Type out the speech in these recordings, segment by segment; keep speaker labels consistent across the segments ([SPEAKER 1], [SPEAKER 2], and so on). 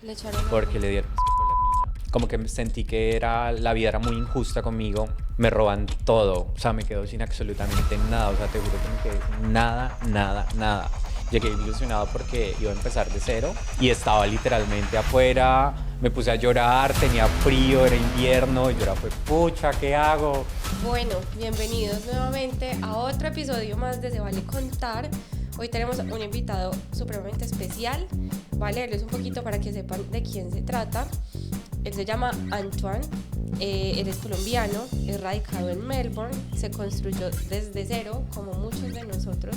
[SPEAKER 1] Le echaron
[SPEAKER 2] porque
[SPEAKER 1] agua.
[SPEAKER 2] le dieron escopolamina. Como que sentí que la vida era muy injusta conmigo, me roban todo, o sea, me quedo sin absolutamente nada, o sea, te juro que me quedé sin nada, nada, nada. Llegué ilusionado porque iba a empezar de cero y estaba literalmente afuera, me puse a llorar, tenía frío, era invierno, y yo era pues, pucha, ¿qué hago?
[SPEAKER 1] Bueno, bienvenidos nuevamente a otro episodio más de Se Vale Contar. Hoy tenemos un invitado supremamente especial. Voy a leerles un poquito para que sepan de quién se trata. Él se llama Antoine, él es colombiano, es radicado en Melbourne, se construyó desde cero, como muchos de nosotros,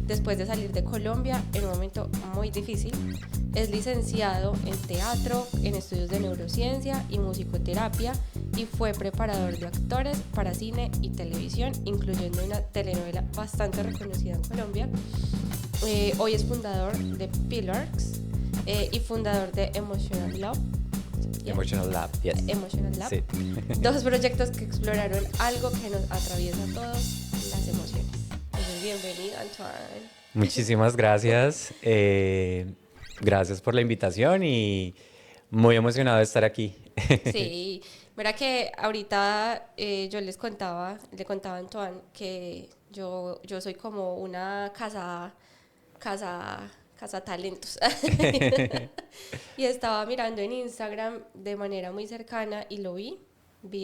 [SPEAKER 1] después de salir de Colombia en un momento muy difícil. Es licenciado en teatro, en estudios de neurociencia y musicoterapia y fue preparador de actores para cine y televisión, incluyendo una telenovela bastante reconocida en Colombia. Hoy es fundador de Pillars y fundador de Emotional Love. Yeah.
[SPEAKER 2] Emotional Lab, yes.
[SPEAKER 1] Emotional Lab.
[SPEAKER 2] Sí.
[SPEAKER 1] Dos proyectos que exploraron algo que nos atraviesa a todos, las emociones. Entonces, bienvenido, Antoine.
[SPEAKER 2] Muchísimas gracias. Gracias por la invitación y muy emocionado de estar aquí.
[SPEAKER 1] Sí, mira que ahorita yo le contaba a Antoine que yo soy como una casa talentos. Y estaba mirando en Instagram de manera muy cercana y lo vi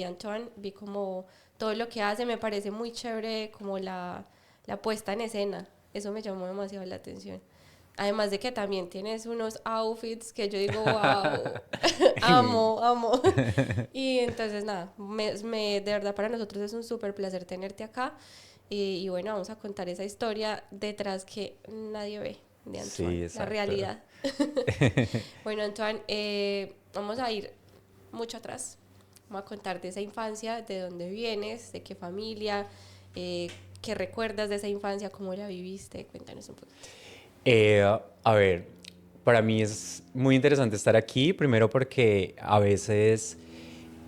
[SPEAKER 1] a Antoine, vi como todo lo que hace, me parece muy chévere como la puesta en escena, eso me llamó demasiado la atención. Además de que también tienes unos outfits que yo digo, wow, amo, amo. Y entonces nada, de verdad para nosotros es un súper placer tenerte acá. Y bueno, vamos a contar esa historia detrás que nadie ve de Antoine,
[SPEAKER 2] Sí,
[SPEAKER 1] la
[SPEAKER 2] exacto.
[SPEAKER 1] realidad. Bueno, Antoine, vamos a ir mucho atrás. Vamos a contar de esa infancia, de dónde vienes, de qué familia, qué recuerdas de esa infancia, cómo la viviste. Cuéntanos un poquito.
[SPEAKER 2] Eh, a ver, para mí es muy interesante estar aquí, primero porque a veces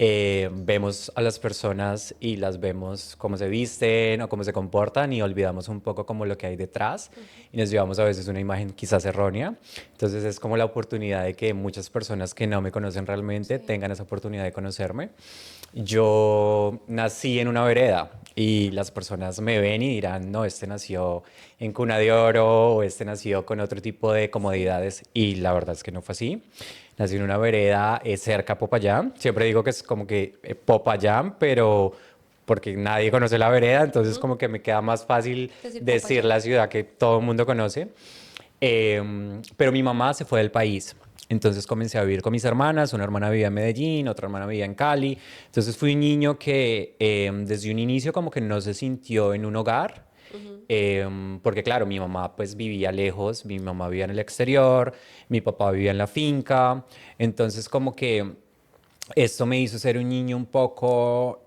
[SPEAKER 2] vemos a las personas y las vemos cómo se visten o cómo se comportan y olvidamos un poco como lo que hay detrás y nos llevamos a veces una imagen quizás errónea. Entonces es como la oportunidad de que muchas personas que no me conocen realmente
[SPEAKER 1] Sí.
[SPEAKER 2] tengan esa oportunidad de conocerme. Yo nací en una vereda y las personas me ven y dirán, no, este nació en cuna de oro o este nació con otro tipo de
[SPEAKER 1] Sí.
[SPEAKER 2] comodidades y la verdad es que no fue así. Nací en una vereda cerca a Popayán. Siempre digo que es como que Popayán, pero porque nadie conoce la vereda, entonces como que me queda más fácil
[SPEAKER 1] Decir
[SPEAKER 2] decir
[SPEAKER 1] Popayán.
[SPEAKER 2] la ciudad que todo el mundo conoce. Pero mi mamá se fue del país. Entonces comencé a vivir con mis hermanas. Una hermana vivía en Medellín, otra hermana vivía en Cali. Entonces fui un niño que desde un inicio como que no se sintió en un hogar. Porque claro, mi mamá pues vivía lejos, mi mamá vivía en el exterior, mi papá vivía en la finca. Entonces como que esto me hizo ser un niño un poco,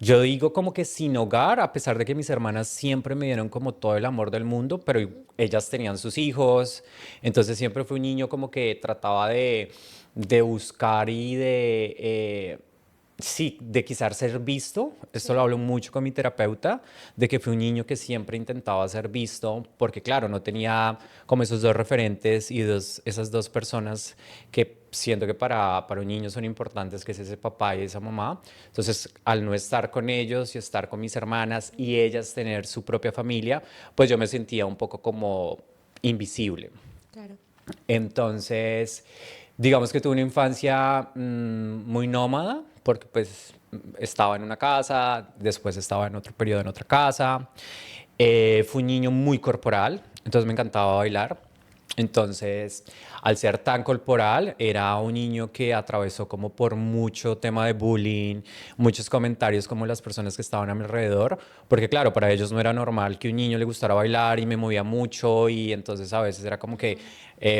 [SPEAKER 2] yo digo como que sin hogar, a pesar de que mis hermanas siempre me dieron como todo el amor del mundo, pero ellas tenían sus hijos, entonces siempre fui un niño como que trataba de buscar y sí, de quizás ser visto. Esto lo
[SPEAKER 1] Sí.
[SPEAKER 2] hablo mucho con mi terapeuta, de que fui un niño que siempre intentaba ser visto, porque claro, no tenía como esos dos referentes y esas dos personas que siento que para un niño son importantes, que es ese papá y esa mamá. Entonces, al no estar con ellos y estar con mis hermanas y ellas tener su propia familia, pues yo me sentía un poco como invisible.
[SPEAKER 1] Claro.
[SPEAKER 2] Entonces, digamos que tuve una infancia muy nómada, porque pues estaba en una casa, después estaba en otro periodo en otra casa. Fui un niño muy corporal, entonces me encantaba bailar. Entonces, al ser tan corporal, era un niño que atravesó como por mucho tema de bullying, muchos comentarios como las personas que estaban a mi alrededor, porque claro, para ellos no era normal que un niño le gustara bailar y me movía mucho y entonces a veces era como que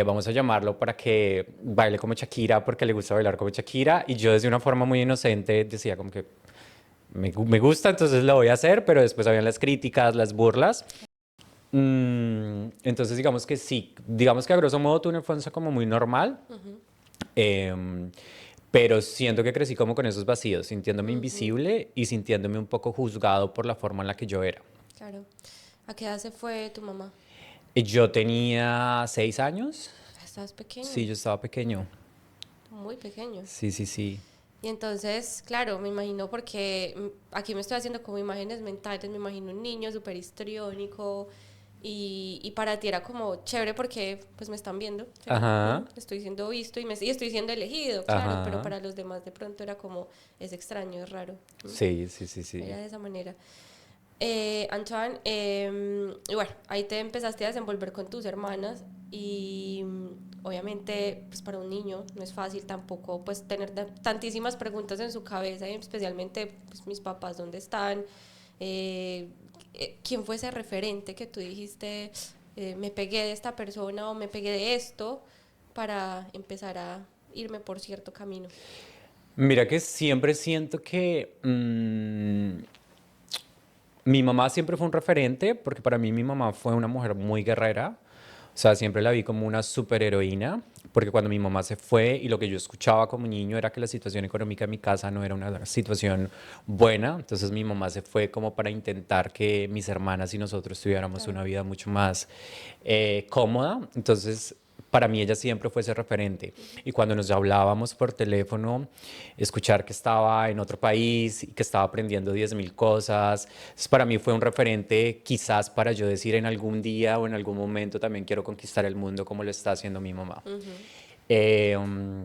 [SPEAKER 2] vamos a llamarlo para que baile como Shakira porque le gusta bailar como Shakira y yo desde una forma muy inocente decía como que me gusta, entonces lo voy a hacer, pero después habían las críticas, las burlas. Entonces digamos que sí, digamos que a grosso modo tuve una infancia como muy normal, em, pero siento que crecí como con esos vacíos, sintiéndome
[SPEAKER 1] Ujú.
[SPEAKER 2] invisible y sintiéndome un poco juzgado por la forma en la que yo era.
[SPEAKER 1] Claro. ¿A qué edad se fue tu mamá?
[SPEAKER 2] Yo tenía 6 años.
[SPEAKER 1] ¿Estás pequeño?
[SPEAKER 2] Sí, yo estaba pequeño.
[SPEAKER 1] Muy pequeño.
[SPEAKER 2] Sí, sí, sí.
[SPEAKER 1] Y entonces, claro, me imagino porque aquí me estoy haciendo como imágenes mentales, me imagino un niño súper histriónico y para ti era como chévere porque pues me están viendo, ¿cierto?
[SPEAKER 2] Ajá,
[SPEAKER 1] Estoy siendo visto y estoy siendo elegido, claro, pero
[SPEAKER 2] ajá.
[SPEAKER 1] para los demás de pronto era como, es extraño, es raro.
[SPEAKER 2] Sí, sí, sí, sí.
[SPEAKER 1] Era de esa manera. Antoine, y bueno, ahí te empezaste a desenvolver con tus hermanas y obviamente pues para un niño no es fácil tampoco pues tener tantísimas preguntas en su cabeza y especialmente pues mis papás dónde están. Eh, ¿Quién fue ese referente que tú dijiste me pegué de esta persona o me pegué de esto para empezar a irme por cierto camino?
[SPEAKER 2] Mira que siempre siento que mi mamá siempre fue un referente, porque para mí mi mamá fue una mujer muy guerrera. O sea, siempre la vi como una superheroína, porque cuando mi mamá se fue y lo que yo escuchaba como niño era que la situación económica en mi casa no era una situación buena, entonces mi mamá se fue como para intentar que mis hermanas y nosotros tuviéramos
[SPEAKER 1] Claro.
[SPEAKER 2] una vida mucho más cómoda. Entonces, para mí ella siempre fue ese referente. Y cuando nos hablábamos por teléfono, escuchar que estaba en otro país y que estaba aprendiendo 10.000 cosas, para mí fue un referente quizás para yo decir en algún día o en algún momento también quiero conquistar el mundo como lo está haciendo mi mamá.
[SPEAKER 1] Ujú.
[SPEAKER 2] Eh, um,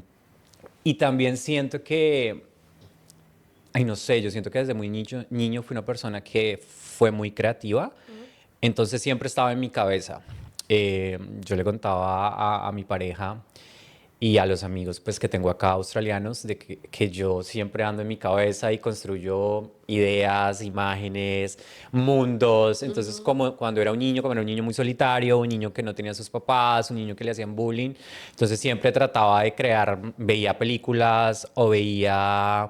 [SPEAKER 2] y también siento que, ay no sé, yo siento que desde muy niño fui una persona que fue muy creativa, entonces siempre estaba en mi cabeza. Yo le contaba a mi pareja y a los amigos pues que tengo acá australianos de que yo siempre ando en mi cabeza y construyo ideas, imágenes, mundos. Entonces como cuando era un niño, como era un niño muy solitario, un niño que no tenía sus papás, un niño que le hacían bullying, entonces siempre trataba de crear, veía películas o veía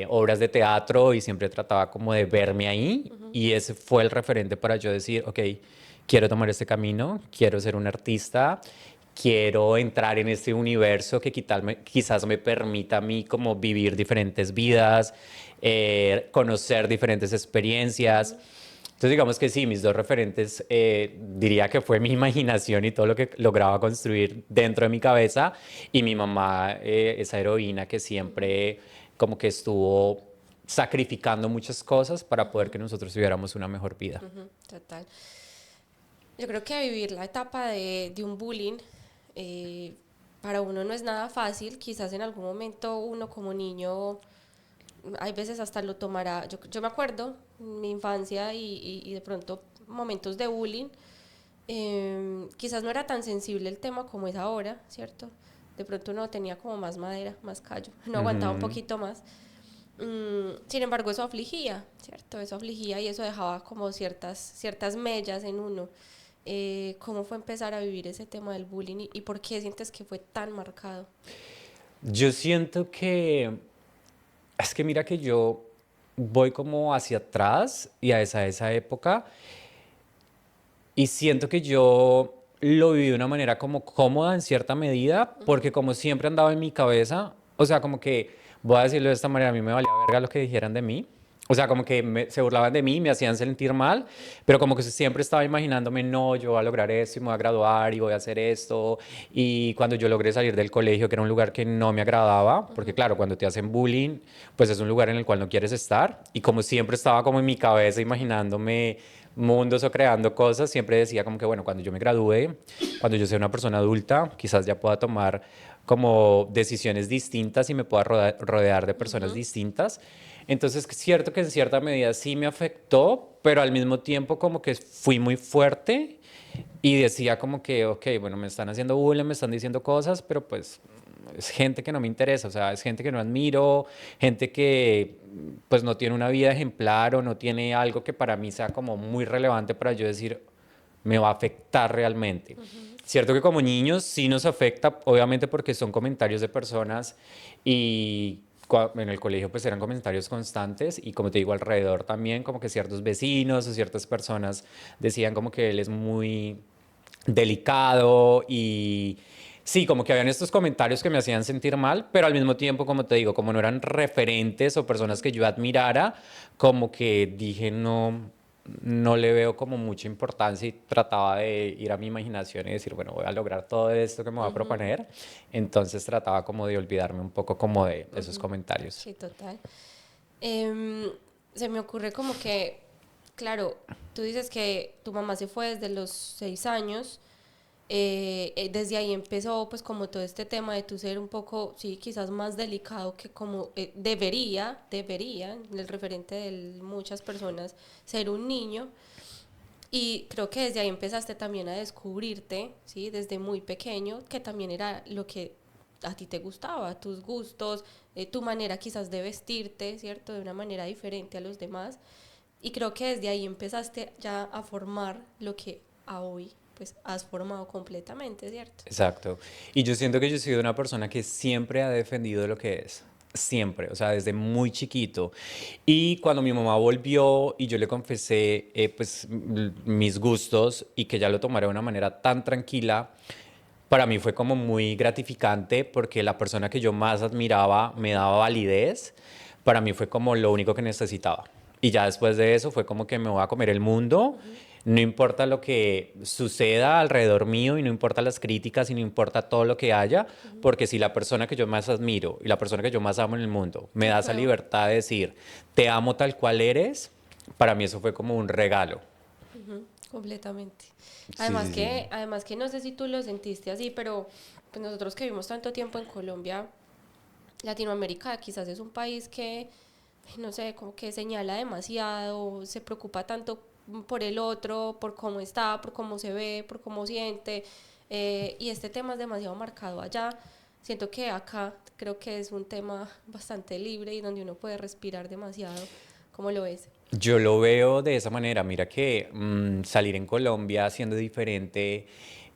[SPEAKER 2] obras de teatro y siempre trataba como de verme ahí y ese fue el referente para yo decir, ok, quiero tomar este camino, quiero ser un artista, quiero entrar en este universo que quizás me permita a mí como vivir diferentes vidas, conocer diferentes experiencias. Entonces digamos que sí, mis dos referentes diría que fue mi imaginación y todo lo que lograba construir dentro de mi cabeza y mi mamá, esa heroína que siempre como que estuvo sacrificando muchas cosas para poder que nosotros tuviéramos una mejor vida.
[SPEAKER 1] Total. Yo creo que vivir la etapa de un bullying eh, para uno no es nada fácil. Quizás en algún momento uno como niño, hay veces hasta lo tomará. Yo me acuerdo mi infancia y de pronto momentos de bullying. Quizás no era tan sensible el tema como es ahora, ¿cierto? De pronto uno tenía como más madera, más callo, no aguantaba un
[SPEAKER 2] Ujú.
[SPEAKER 1] poquito más. Sin embargo, eso afligía, ¿cierto? Eso afligía y eso dejaba como ciertas mellas en uno. ¿Cómo fue empezar a vivir ese tema del bullying y por qué sientes que fue tan marcado?
[SPEAKER 2] Yo siento que es que mira que yo voy como hacia atrás y a esa época y siento que yo lo viví de una manera como cómoda en cierta medida, porque como siempre andaba en mi cabeza, o sea, como que, voy a decirlo de esta manera, a mí me valía verga lo que dijeran de mí. O sea, como que se burlaban de mí, me hacían sentir mal, pero como que siempre estaba imaginándome, no, yo voy a lograr esto y me voy a graduar y voy a hacer esto. Y cuando yo logré salir del colegio, que era un lugar que no me agradaba, porque claro, cuando te hacen bullying, pues es un lugar en el cual no quieres estar. Y como siempre estaba como en mi cabeza imaginándome mundos o creando cosas, siempre decía como que, bueno, cuando yo me gradúe, cuando yo sea una persona adulta, quizás ya pueda tomar como decisiones distintas y me pueda rodear de personas distintas. Entonces, es cierto que en cierta medida sí me afectó, pero al mismo tiempo como que fui muy fuerte y decía como que, ok, bueno, me están haciendo bullying, me están diciendo cosas, pero pues es gente que no me interesa, o sea, es gente que no admiro, gente que pues no tiene una vida ejemplar o no tiene algo que para mí sea como muy relevante para yo decir, me va a afectar realmente. Cierto que como niños sí nos afecta, obviamente porque son comentarios de personas y en el colegio pues eran comentarios constantes y como te digo alrededor también como que ciertos vecinos o ciertas personas decían como que él es muy delicado y sí, como que habían estos comentarios que me hacían sentir mal, pero al mismo tiempo, como te digo, como no eran referentes o personas que yo admirara, como que dije, no, no le veo como mucha importancia y trataba de ir a mi imaginación y decir, bueno, voy a lograr todo esto que me voy a proponer. Entonces trataba como de olvidarme un poco como de esos comentarios.
[SPEAKER 1] Sí, total. Em, Se me ocurre como que, claro, tú dices que tu mamá se fue desde los 6 años. Desde ahí empezó pues como todo este tema de tu ser un poco, sí, quizás más delicado que como debería, el referente de muchas personas, ser un niño. Y creo que desde ahí empezaste también a descubrirte, ¿sí? Desde muy pequeño, que también era lo que a ti te gustaba, tus gustos, tu manera quizás de vestirte, ¿cierto? De una manera diferente a los demás. Y creo que desde ahí empezaste ya a formar lo que a hoy pues has formado completamente, ¿cierto?
[SPEAKER 2] Exacto. Y yo siento que yo he sido una persona que siempre ha defendido lo que es. Siempre, o sea, desde muy chiquito. Y cuando mi mamá volvió y yo le confesé pues mis gustos y que ya lo tomara de una manera tan tranquila, para mí fue como muy gratificante porque la persona que yo más admiraba me daba validez. Para mí fue como lo único que necesitaba. Y ya después de eso fue como que me voy a comer el mundo. No importa lo que suceda alrededor mío y no importa las críticas y no importa todo lo que haya, porque si la persona que yo más admiro y la persona que yo más amo en el mundo me
[SPEAKER 1] Te
[SPEAKER 2] da esa
[SPEAKER 1] apruebo.
[SPEAKER 2] libertad de decir, te amo tal cual eres, para mí eso fue como un regalo.
[SPEAKER 1] Completamente.
[SPEAKER 2] Sí, sí, sí.
[SPEAKER 1] Además que no sé si tú lo sentiste así, pero pues nosotros que vivimos tanto tiempo en Colombia, Latinoamérica quizás es un país que, no sé, como que señala demasiado, se preocupa tanto por el otro, por cómo está, por cómo se ve, por cómo siente, y este tema es demasiado marcado allá. Siento que acá creo que es un tema bastante libre y donde uno puede respirar demasiado. ¿Cómo lo ves?
[SPEAKER 2] Yo lo veo de esa manera. Mira que salir en Colombia siendo diferente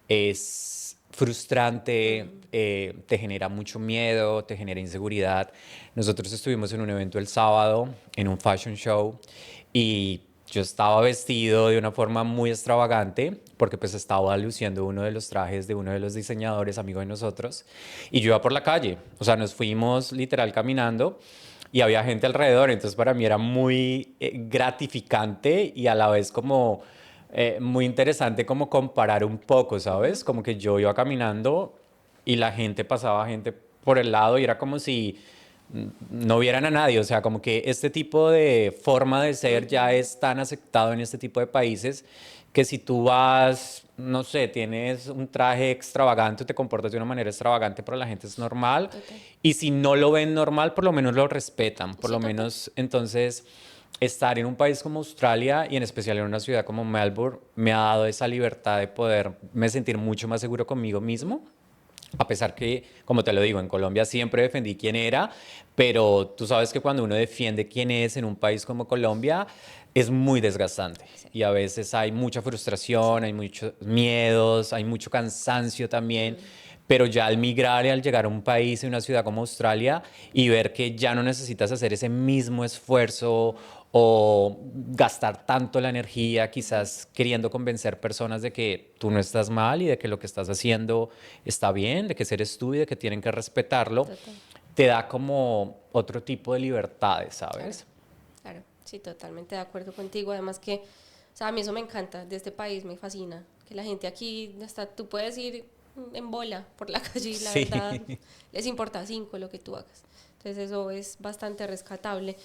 [SPEAKER 2] es frustrante, te genera mucho miedo, te genera inseguridad. Nosotros estuvimos en un evento el sábado, en un fashion show, y yo estaba vestido de una forma muy extravagante porque pues estaba luciendo uno de los trajes de uno de los diseñadores, amigo de nosotros, y yo iba por la calle. O sea, nos fuimos literal caminando y había gente alrededor, entonces para mí era muy gratificante y a la vez como muy interesante como comparar un poco, ¿sabes? Como que yo iba caminando y la gente pasaba gente por el lado y era como si no vieran a nadie, o sea, como que este tipo de forma de ser ya es tan aceptado en este tipo de países que si tú vas, no sé, tienes un traje extravagante, te comportas de una manera extravagante, para la gente es normal.
[SPEAKER 1] Total.
[SPEAKER 2] Y si no lo ven normal, por lo menos lo respetan. Por
[SPEAKER 1] Sí,
[SPEAKER 2] lo
[SPEAKER 1] total.
[SPEAKER 2] menos, entonces, estar en un país como Australia y en especial en una ciudad como Melbourne me ha dado esa libertad de poderme sentir mucho más seguro conmigo mismo. A pesar que, como te lo digo, en Colombia siempre defendí quién era, pero tú sabes que cuando uno defiende quién es en un país como Colombia, es muy desgastante.
[SPEAKER 1] Sí,
[SPEAKER 2] Y a veces hay mucha frustración, hay muchos miedos, hay mucho cansancio también. Pero ya al migrar y al llegar a un país, en una ciudad como Australia, y ver que ya no necesitas hacer ese mismo esfuerzo o gastar tanto la energía, quizás queriendo convencer personas de que tú no estás mal y de que lo que estás haciendo está bien, de que eres tú y de que tienen que respetarlo,
[SPEAKER 1] total.
[SPEAKER 2] te da como otro tipo de libertades,
[SPEAKER 1] Claro,
[SPEAKER 2] ¿sabes?
[SPEAKER 1] claro. Sí, totalmente de acuerdo contigo. Además que, o sea, a mí eso me encanta de este país, me fascina. Que la gente aquí, hasta tú puedes ir en bola por la calle y la verdad
[SPEAKER 2] Sí.
[SPEAKER 1] les importa cinco lo que tú hagas. Entonces eso es bastante rescatable.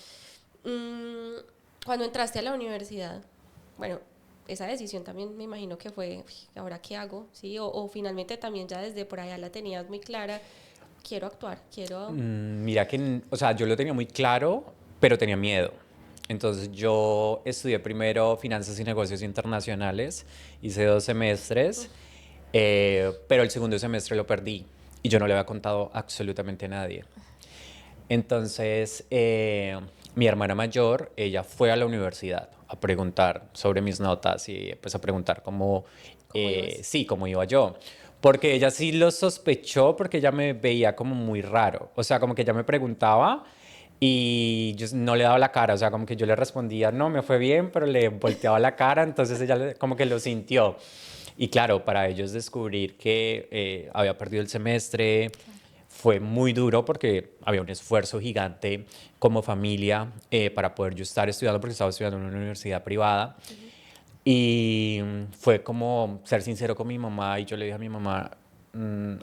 [SPEAKER 1] Mm, Cuando entraste a la universidad, bueno, esa decisión también me imagino que fue, "Uy, ¿ahora qué hago? ¿Sí? O finalmente también ya desde por allá la tenías muy clara, quiero actuar, quiero...
[SPEAKER 2] Mira que, o sea, yo lo tenía muy claro, pero tenía miedo. Entonces yo estudié primero finanzas y negocios internacionales, hice 2 semestres, pero el segundo semestre lo perdí y yo no le había contado absolutamente a nadie. Entonces, mi hermana mayor, ella fue a la universidad a preguntar sobre mis notas y pues a preguntar cómo,
[SPEAKER 1] ¿Cómo ibas?
[SPEAKER 2] sí, cómo iba yo. Porque ella sí lo sospechó porque ella me veía como muy raro. O sea, como que ella me preguntaba y yo no le daba la cara. O sea, como que yo le respondía, no, me fue bien, pero le volteaba la cara. Entonces ella como que lo sintió. Y claro, para ellos descubrir que había perdido el semestre,
[SPEAKER 1] Claro.
[SPEAKER 2] fue muy duro porque había un esfuerzo gigante como familia para poder yo estar estudiando, porque estaba estudiando en una universidad privada. Y fue como ser sincero con mi mamá y yo le dije a mi mamá,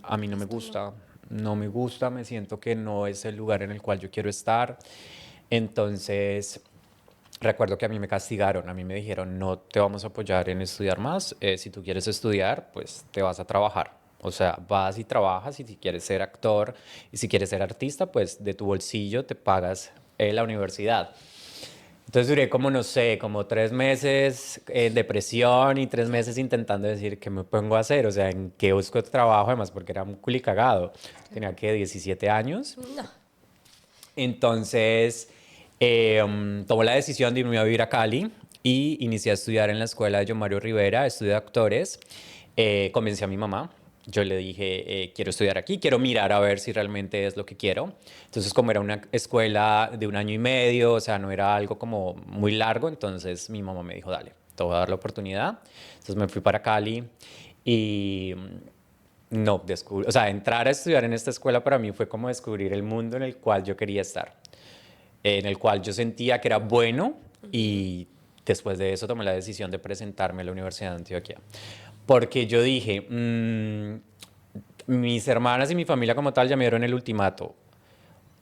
[SPEAKER 2] a mí no me
[SPEAKER 1] Esto no.
[SPEAKER 2] gusta, no me gusta, me siento que no es el lugar en el cual yo quiero estar. Entonces, recuerdo que a mí me castigaron, a mí me dijeron, no te vamos a apoyar en estudiar más, si tú quieres estudiar, pues te vas a trabajar. O sea, vas y trabajas y si quieres ser actor y si quieres ser artista, pues de tu bolsillo te pagas la universidad. Entonces duré como, no sé, como 3 meses en depresión y 3 meses intentando decir qué me pongo a hacer, o sea, en qué busco trabajo, además porque era un culicagado. Tenía que 17 años.
[SPEAKER 1] No.
[SPEAKER 2] Entonces tomé la decisión de irme a vivir a Cali y inicié a estudiar en la escuela de John Mario Rivera, estudié actores. Convencí a mi mamá. Yo le dije, quiero estudiar aquí, quiero mirar a ver si realmente es lo que quiero. Entonces, como era una escuela de 1 año y medio, o sea, no era algo como muy largo, entonces mi mamá me dijo, dale, te voy a dar la oportunidad. Entonces me fui para Cali y no, descubrí, o sea, entrar a estudiar en esta escuela para mí fue como descubrir el mundo en el cual yo quería estar, en el cual yo sentía que era bueno y después de eso tomé la decisión de presentarme a la Universidad de Antioquia. Porque yo dije, mis hermanas y mi familia como tal ya me dieron el ultimato.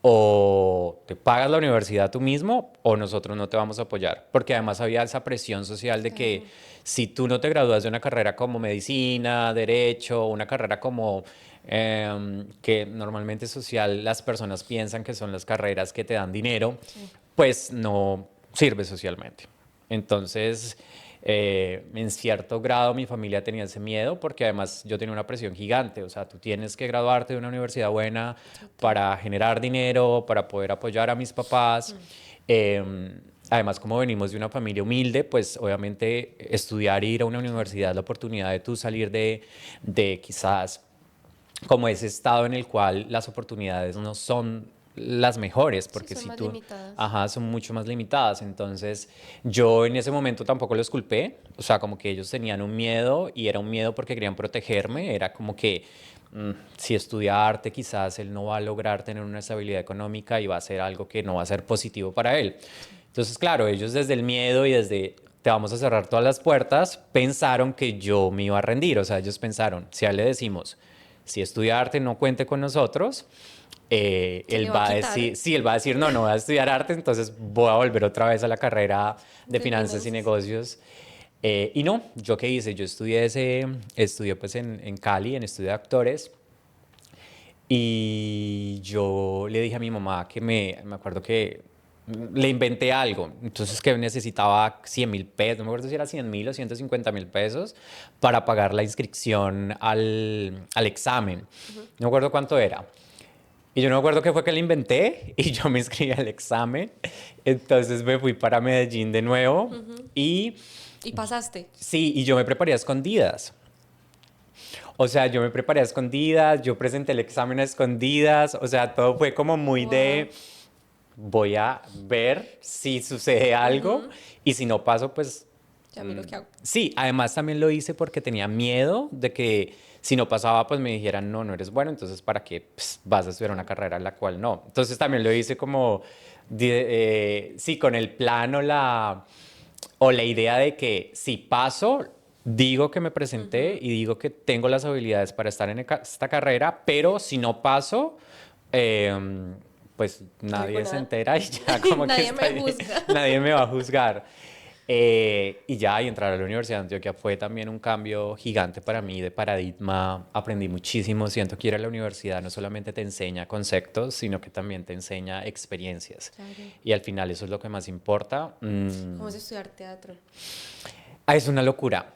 [SPEAKER 2] O te pagas la universidad tú mismo o nosotros no te vamos a apoyar. Porque además había esa presión social de que
[SPEAKER 1] Claro.
[SPEAKER 2] si tú no te gradúas de una carrera como medicina, derecho, una carrera como que normalmente social las personas piensan que son las carreras que te dan dinero,
[SPEAKER 1] Sí.
[SPEAKER 2] pues no sirve socialmente. Entonces, en cierto grado mi familia tenía ese miedo porque además yo tenía una presión gigante, o sea, tú tienes que graduarte de una universidad buena
[SPEAKER 1] Total.
[SPEAKER 2] para generar dinero, para poder apoyar a mis papás. Además, como venimos de una familia humilde, pues obviamente estudiar e ir a una universidad, la oportunidad de tú salir de quizás como ese estado en el cual las oportunidades no son las mejores,
[SPEAKER 1] Sí,
[SPEAKER 2] porque
[SPEAKER 1] son
[SPEAKER 2] si
[SPEAKER 1] más
[SPEAKER 2] tú,
[SPEAKER 1] limitadas.
[SPEAKER 2] ajá, son mucho más limitadas. Entonces, yo en ese momento tampoco los culpé, o sea, como que ellos tenían un miedo y era un miedo porque querían protegerme, era como que si estudia arte, quizás él no va a lograr tener una estabilidad económica y va a ser algo que no va a ser positivo para él. Entonces, claro, ellos desde el miedo y desde te vamos a cerrar todas las puertas, pensaron que yo me iba a rendir. O sea, ellos pensaron, si a él le decimos, si estudia arte no cuente con nosotros,
[SPEAKER 1] Se le
[SPEAKER 2] él
[SPEAKER 1] va a
[SPEAKER 2] va a
[SPEAKER 1] quitar
[SPEAKER 2] decir, sí, él va a decir, no, no voy a estudiar arte, entonces voy a volver otra vez a la carrera de
[SPEAKER 1] de
[SPEAKER 2] finanzas y
[SPEAKER 1] finanzas.
[SPEAKER 2] negocios. Y no, ¿yo qué hice? Yo estudié pues en Cali, en estudio de actores, y yo le dije a mi mamá que me acuerdo que le inventé algo, entonces que necesitaba 100.000 pesos, no me acuerdo si era 100.000 o 150.000 pesos para pagar la inscripción al examen. No me acuerdo cuánto era. Y yo no me acuerdo qué fue que le inventé y yo me inscribí al examen. Entonces me fui para Medellín de nuevo y
[SPEAKER 1] Y pasaste.
[SPEAKER 2] sí, y yo me preparé a escondidas. O sea, yo me preparé a escondidas, yo presenté el examen a escondidas, o sea, todo fue como muy
[SPEAKER 1] Wow.
[SPEAKER 2] de voy a ver si sucede algo y si no paso, pues
[SPEAKER 1] Ya miro qué hago.
[SPEAKER 2] sí, además también lo hice porque tenía miedo de que si no pasaba, pues me dijeran, no, no eres bueno, entonces ¿para qué vas a estudiar una carrera en la cual no? Entonces también lo hice como, sí, con el plan o la idea de que si paso, digo que me presenté y digo que tengo las habilidades para estar en esta carrera, pero si no paso, pues
[SPEAKER 1] No digo
[SPEAKER 2] nadie se
[SPEAKER 1] nada.
[SPEAKER 2] entera y ya como que
[SPEAKER 1] Nadie
[SPEAKER 2] está
[SPEAKER 1] me
[SPEAKER 2] bien,
[SPEAKER 1] juzga.
[SPEAKER 2] nadie me va a juzgar. Y ya, y entrar a la Universidad de Antioquia fue también un cambio gigante para mí de paradigma. Aprendí muchísimo. Siento que ir a la universidad no solamente te enseña conceptos, sino que también te enseña experiencias.
[SPEAKER 1] Claro.
[SPEAKER 2] Y al final eso es lo que más importa.
[SPEAKER 1] ¿Cómo es estudiar teatro?
[SPEAKER 2] Es una locura.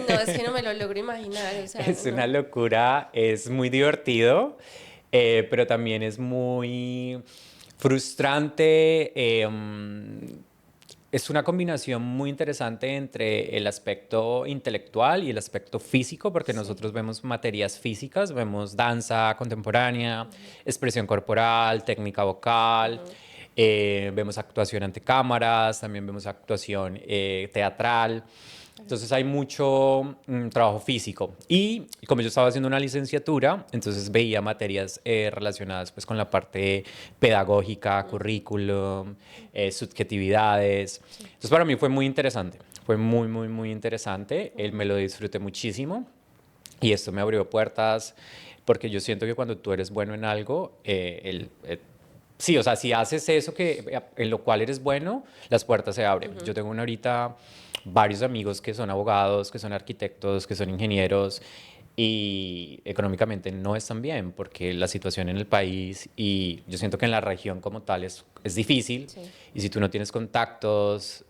[SPEAKER 1] No, es que no me lo logro imaginar. O sea,
[SPEAKER 2] Es una
[SPEAKER 1] no.
[SPEAKER 2] locura. Es muy divertido, pero también es muy frustrante. Es una combinación muy interesante entre el aspecto intelectual y el aspecto físico, porque
[SPEAKER 1] Sí.
[SPEAKER 2] nosotros vemos materias físicas, vemos danza contemporánea, expresión corporal, técnica vocal, vemos actuación ante cámaras, también vemos actuación teatral. Entonces hay mucho trabajo físico. Y como yo estaba haciendo una licenciatura, entonces veía materias relacionadas pues con la parte pedagógica, currículum, subjetividades.
[SPEAKER 1] Sí.
[SPEAKER 2] Entonces para mí fue muy interesante. Fue muy, muy, muy interesante. Me lo disfruté muchísimo. Y esto me abrió puertas porque yo siento que cuando tú eres bueno en algo, sí, o sea, si haces eso en lo cual eres bueno, las puertas se abren. Yo tengo ahorita varios amigos que son abogados, que son arquitectos, que son ingenieros y económicamente no están bien porque la situación en el país y yo siento que en la región como tal es difícil
[SPEAKER 1] Sí.
[SPEAKER 2] y si tú no tienes contactos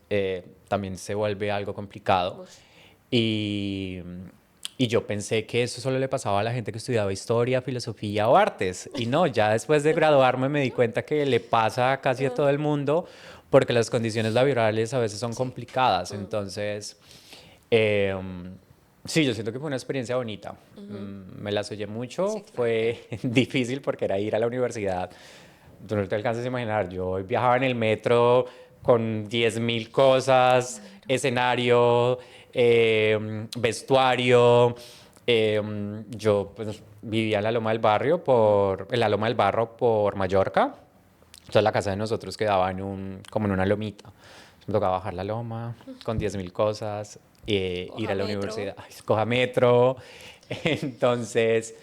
[SPEAKER 2] también se vuelve algo complicado.
[SPEAKER 1] Mucho.
[SPEAKER 2] Y, y yo pensé que eso solo le pasaba a la gente que estudiaba historia, filosofía o artes. Y no, ya después de graduarme me di cuenta que le pasa a casi a todo el mundo porque las condiciones laborales a veces son
[SPEAKER 1] Sí.
[SPEAKER 2] complicadas. Entonces, eh, sí, yo siento que fue una experiencia bonita. Me la soñé mucho,
[SPEAKER 1] Sí, claro.
[SPEAKER 2] fue difícil porque era ir a la universidad. Tú no te alcanzas a imaginar, yo viajaba en el metro con 10.000 cosas,
[SPEAKER 1] Claro.
[SPEAKER 2] escenario, vestuario. Yo pues, vivía en la Loma del Barrio, en la Loma del Barro por Mallorca. Entonces la casa de nosotros quedaba como en una lomita. Me tocaba bajar la loma con 10.000 cosas, ir
[SPEAKER 1] Coja
[SPEAKER 2] a la
[SPEAKER 1] metro.
[SPEAKER 2] universidad, ay, coja metro. Entonces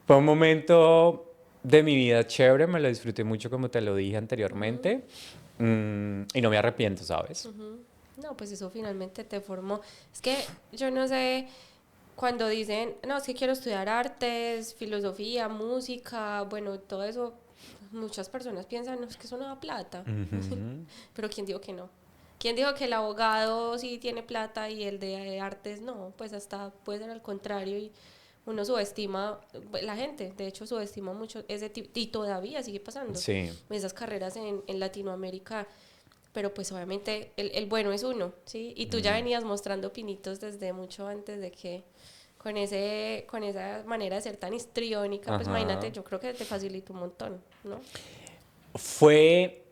[SPEAKER 2] fue un momento de mi vida chévere, me lo disfruté mucho como te lo dije anteriormente. Y no me arrepiento, ¿sabes?
[SPEAKER 1] No, pues eso finalmente te formó. Es que yo no sé, cuando dicen, no, es que quiero estudiar artes, filosofía, música, bueno, todo eso, muchas personas piensan, no, es que eso no da plata.
[SPEAKER 2] Ujú.
[SPEAKER 1] Pero ¿quién dijo que no? ¿Quién dijo que el abogado sí tiene plata y el de artes no? Pues hasta puede ser al contrario y uno subestima, la gente de hecho subestima mucho ese tipo y todavía sigue pasando
[SPEAKER 2] Sí.
[SPEAKER 1] esas carreras en Latinoamérica, pero pues obviamente el bueno es uno, ¿sí? Y tú ya venías mostrando pinitos desde mucho antes de que con esa manera de ser tan histriónica, pues imagínate,
[SPEAKER 2] Ajá.
[SPEAKER 1] yo creo que te facilitó un montón, ¿no?
[SPEAKER 2] Fue,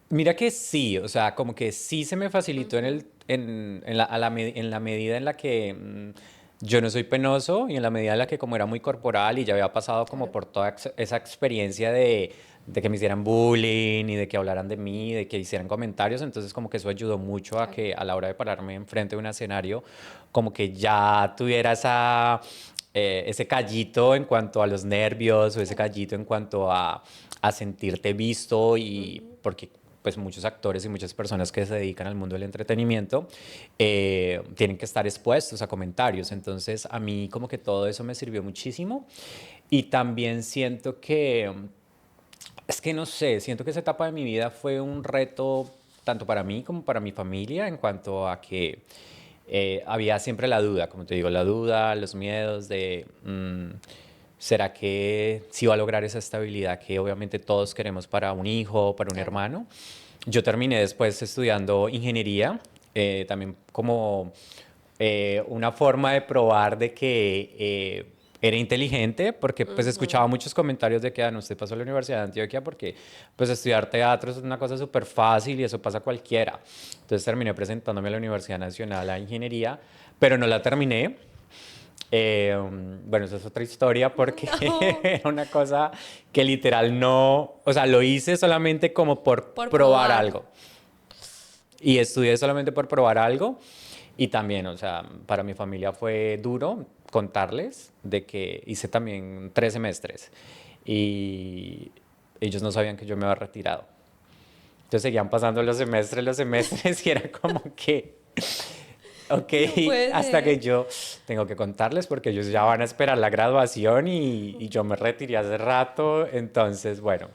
[SPEAKER 2] mira que sí, o sea, como que sí se me facilitó en la medida en la que yo no soy penoso y en la medida en la que como era muy corporal y ya había pasado como
[SPEAKER 1] Claro.
[SPEAKER 2] por toda esa experiencia de que me hicieran bullying y de que hablaran de mí, de que hicieran comentarios, entonces como que eso ayudó mucho a
[SPEAKER 1] Claro.
[SPEAKER 2] que a la hora de pararme enfrente de un escenario, como que ya tuviera ese callito en cuanto a los nervios o ese
[SPEAKER 1] Claro.
[SPEAKER 2] callito en cuanto a sentirte visto y porque pues muchos actores y muchas personas que se dedican al mundo del entretenimiento tienen que estar expuestos a comentarios. Entonces a mí como que todo eso me sirvió muchísimo y también siento que, es que no sé, siento que esa etapa de mi vida fue un reto tanto para mí como para mi familia en cuanto a que había siempre la duda, como te digo, la duda, los miedos de... ¿será que sí va a lograr esa estabilidad que obviamente todos queremos para un hijo, para un
[SPEAKER 1] Claro.
[SPEAKER 2] hermano? Yo terminé después estudiando ingeniería, también como una forma de probar de que era inteligente, porque pues escuchaba muchos comentarios de que no, usted pasó a la Universidad de Antioquia porque pues estudiar teatro es una cosa súper fácil y eso pasa a cualquiera. Entonces terminé presentándome a la Universidad Nacional a Ingeniería, pero no la terminé. Bueno, esa es otra historia porque
[SPEAKER 1] No,
[SPEAKER 2] era una cosa que literal no, o sea, lo hice solamente como por
[SPEAKER 1] por
[SPEAKER 2] probar
[SPEAKER 1] probar.
[SPEAKER 2] algo y estudié solamente por probar algo y también, o sea, para mi familia fue duro contarles de que hice también 3 semestres y ellos no sabían que yo me había retirado. Entonces seguían pasando los semestres y era como que... Ok,
[SPEAKER 1] No puede
[SPEAKER 2] hasta que
[SPEAKER 1] ser.
[SPEAKER 2] yo tengo que contarles porque ellos ya van a esperar la graduación y yo me retiré hace rato, entonces bueno,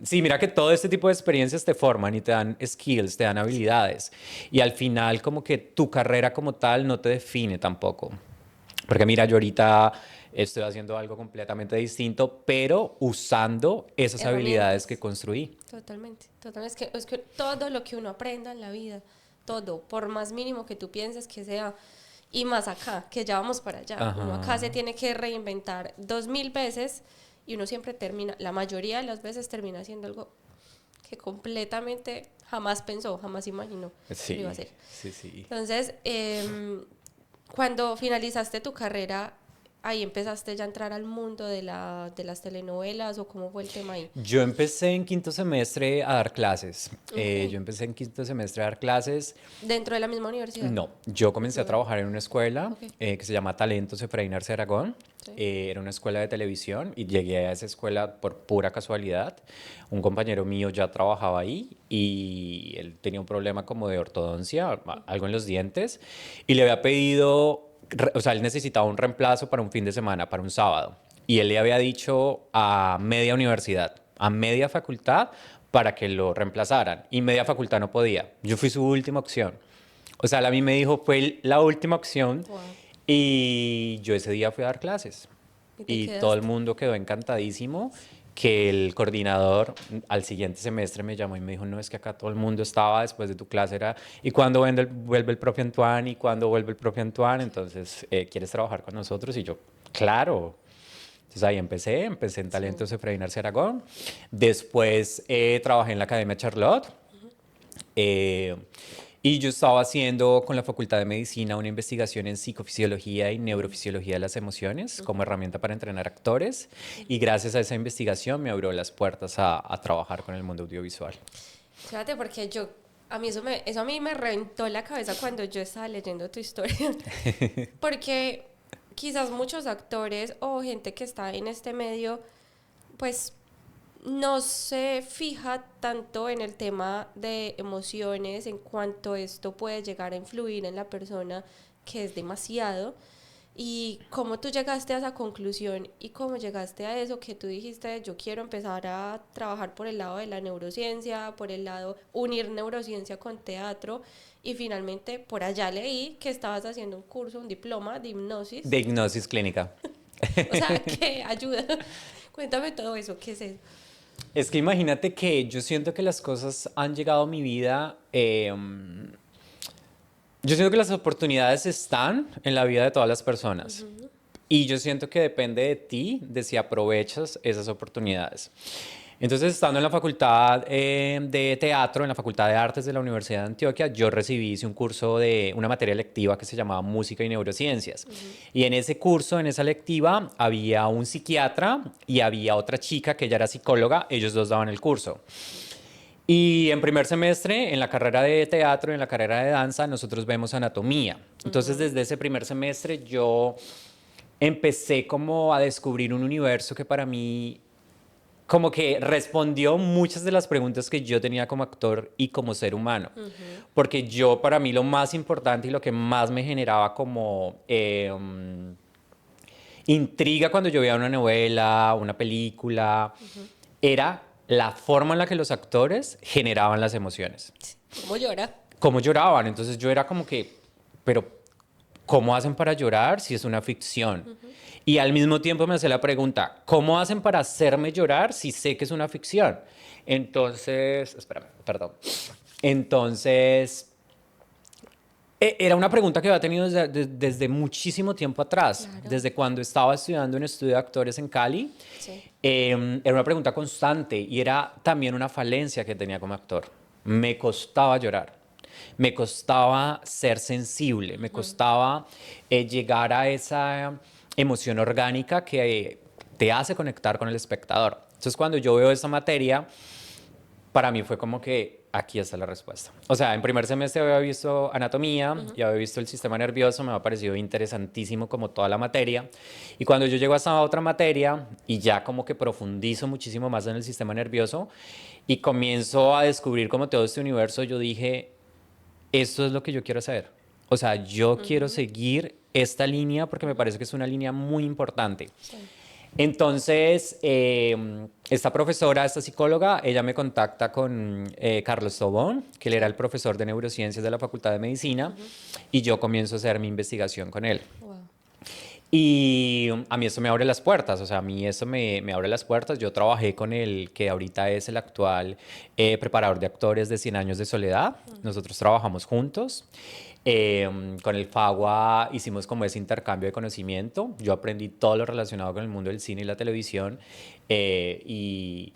[SPEAKER 2] sí, mira que todo este tipo de experiencias te forman y te dan skills, te dan
[SPEAKER 1] Sí,
[SPEAKER 2] habilidades y al final como que tu carrera como tal no te define tampoco, porque mira, yo ahorita estoy haciendo algo completamente distinto, pero usando esas habilidades que
[SPEAKER 1] herramientas.
[SPEAKER 2] construí.
[SPEAKER 1] Totalmente, totalmente. Es que todo lo que uno aprenda en la vida, todo, por más mínimo que tú pienses que sea, y más acá, que ya vamos para allá. Uno acá se
[SPEAKER 2] Ajá.
[SPEAKER 1] tiene que reinventar 2000 veces y uno siempre termina, la mayoría de las veces termina haciendo algo que completamente jamás pensó, jamás imaginó que lo iba a hacer.
[SPEAKER 2] Sí, sí.
[SPEAKER 1] Entonces, cuando finalizaste tu carrera, ahí empezaste ya a entrar al mundo de las telenovelas, o cómo fue el tema ahí.
[SPEAKER 2] Yo empecé en quinto semestre a dar clases.
[SPEAKER 1] Ok.
[SPEAKER 2] Yo empecé en quinto semestre a dar clases.
[SPEAKER 1] Dentro de la misma universidad.
[SPEAKER 2] No, yo
[SPEAKER 1] En
[SPEAKER 2] comencé
[SPEAKER 1] otro
[SPEAKER 2] a
[SPEAKER 1] lugar.
[SPEAKER 2] trabajar en una escuela
[SPEAKER 1] Ok.
[SPEAKER 2] que se llama Talentos Efraín Arce Aragón.
[SPEAKER 1] Sí.
[SPEAKER 2] Era una escuela de televisión y llegué a esa escuela por pura casualidad. Un compañero mío ya trabajaba ahí y él tenía un problema como de ortodoncia, algo en los dientes, y le había pedido, o sea, él necesitaba un reemplazo para un fin de semana, para un sábado. Y él le había dicho a media universidad, a media facultad, para que lo reemplazaran. Y media facultad no podía. Yo fui su última opción. O sea, él a mí me dijo, fue la última opción.
[SPEAKER 1] Wow.
[SPEAKER 2] Y yo ese día fui a dar clases.
[SPEAKER 1] Y te
[SPEAKER 2] Y todo el
[SPEAKER 1] quedaste.
[SPEAKER 2] mundo quedó encantadísimo que el coordinador al siguiente semestre me llamó y me dijo, no, es que acá todo el mundo estaba después de tu clase, era, ¿y cuándo vuelve el profe Antoine? ¿Y cuándo vuelve el profe Antoine? Entonces, ¿quieres trabajar con nosotros? Y yo, claro. Entonces ahí empecé en
[SPEAKER 1] Sí.
[SPEAKER 2] Talentos Efraín Arce Aragón. Después trabajé en la Academia Charlotte. Eh, y yo estaba haciendo con la Facultad de Medicina una investigación en psicofisiología y neurofisiología de las emociones como herramienta para entrenar actores. Y gracias a esa investigación me abrió las puertas a trabajar con el mundo audiovisual.
[SPEAKER 1] Fíjate, porque eso a mí me reventó la cabeza cuando yo estaba leyendo tu historia. Porque quizás muchos actores o gente que está en este medio, pues no se fija tanto en el tema de emociones, en cuanto esto puede llegar a influir en la persona, que es demasiado. Y cómo tú llegaste a esa conclusión y cómo llegaste a eso que tú dijiste, yo quiero empezar a trabajar por el lado de la neurociencia, por el lado unir neurociencia con teatro, y finalmente por allá leí que estabas haciendo un curso, un diploma de hipnosis,
[SPEAKER 2] De hipnosis clínica.
[SPEAKER 1] o sea, que ayuda. Cuéntame todo eso, ¿qué es eso?
[SPEAKER 2] Es que imagínate que yo siento que las cosas han llegado a mi vida. Yo siento que las oportunidades están en la vida de todas las personas. Y yo siento que depende de ti, de si aprovechas esas oportunidades. Entonces, estando en la facultad de teatro, en la Facultad de Artes de la Universidad de Antioquia, yo hice un curso de una materia lectiva que se llamaba Música y Neurociencias. Y en ese curso, en esa lectiva, había un psiquiatra y había otra chica que ella era psicóloga. Ellos dos daban el curso. Y en primer semestre, en la carrera de teatro y en la carrera de danza, nosotros vemos anatomía. Entonces, desde ese primer semestre, yo empecé como a descubrir un universo que para mí como que respondió muchas de las preguntas que yo tenía como actor y como ser humano. Porque yo, para mí, lo más importante y lo que más me generaba como intriga cuando yo veía una novela, una película, era la forma en la que los actores generaban las emociones.
[SPEAKER 1] ¿Cómo llora?
[SPEAKER 2] Cómo lloraban. Entonces yo era como que, pero ¿cómo hacen para llorar si es una ficción? Y al mismo tiempo me hacía la pregunta, ¿cómo hacen para hacerme llorar si sé que es una ficción? Entonces, espera, perdón. Entonces, era una pregunta que había tenido desde muchísimo tiempo atrás,
[SPEAKER 1] Claro.
[SPEAKER 2] desde cuando estaba estudiando un estudio de actores en Cali.
[SPEAKER 1] Sí.
[SPEAKER 2] Era una pregunta constante y era también una falencia que tenía como actor. Me costaba llorar, me costaba ser sensible, me costaba llegar a esa emoción orgánica que te hace conectar con el espectador. Entonces, cuando yo veo esa materia, para mí fue como que aquí está la respuesta. O sea, en primer semestre había visto anatomía y había visto el sistema nervioso, me ha parecido interesantísimo como toda la materia. Y cuando yo llego a esa otra materia y ya como que profundizo muchísimo más en el sistema nervioso y comienzo a descubrir como todo este universo, yo dije, esto es lo que yo quiero hacer. O sea, yo quiero seguir esta línea porque me parece que es una línea muy importante.
[SPEAKER 1] Sí.
[SPEAKER 2] Entonces, esta profesora, esta psicóloga, ella me contacta con Carlos Tobón, que él era el profesor de neurociencias de la Facultad de Medicina, y yo comienzo a hacer mi investigación con él.
[SPEAKER 1] Wow.
[SPEAKER 2] Y a mí eso me abre las puertas, o sea, a mí eso me abre las puertas. Yo trabajé con el que ahorita es el actual preparador de actores de Cien Años de Soledad. Nosotros trabajamos juntos. Con el FAGUA hicimos como ese intercambio de conocimiento. Yo aprendí todo lo relacionado con el mundo del cine y la televisión. Y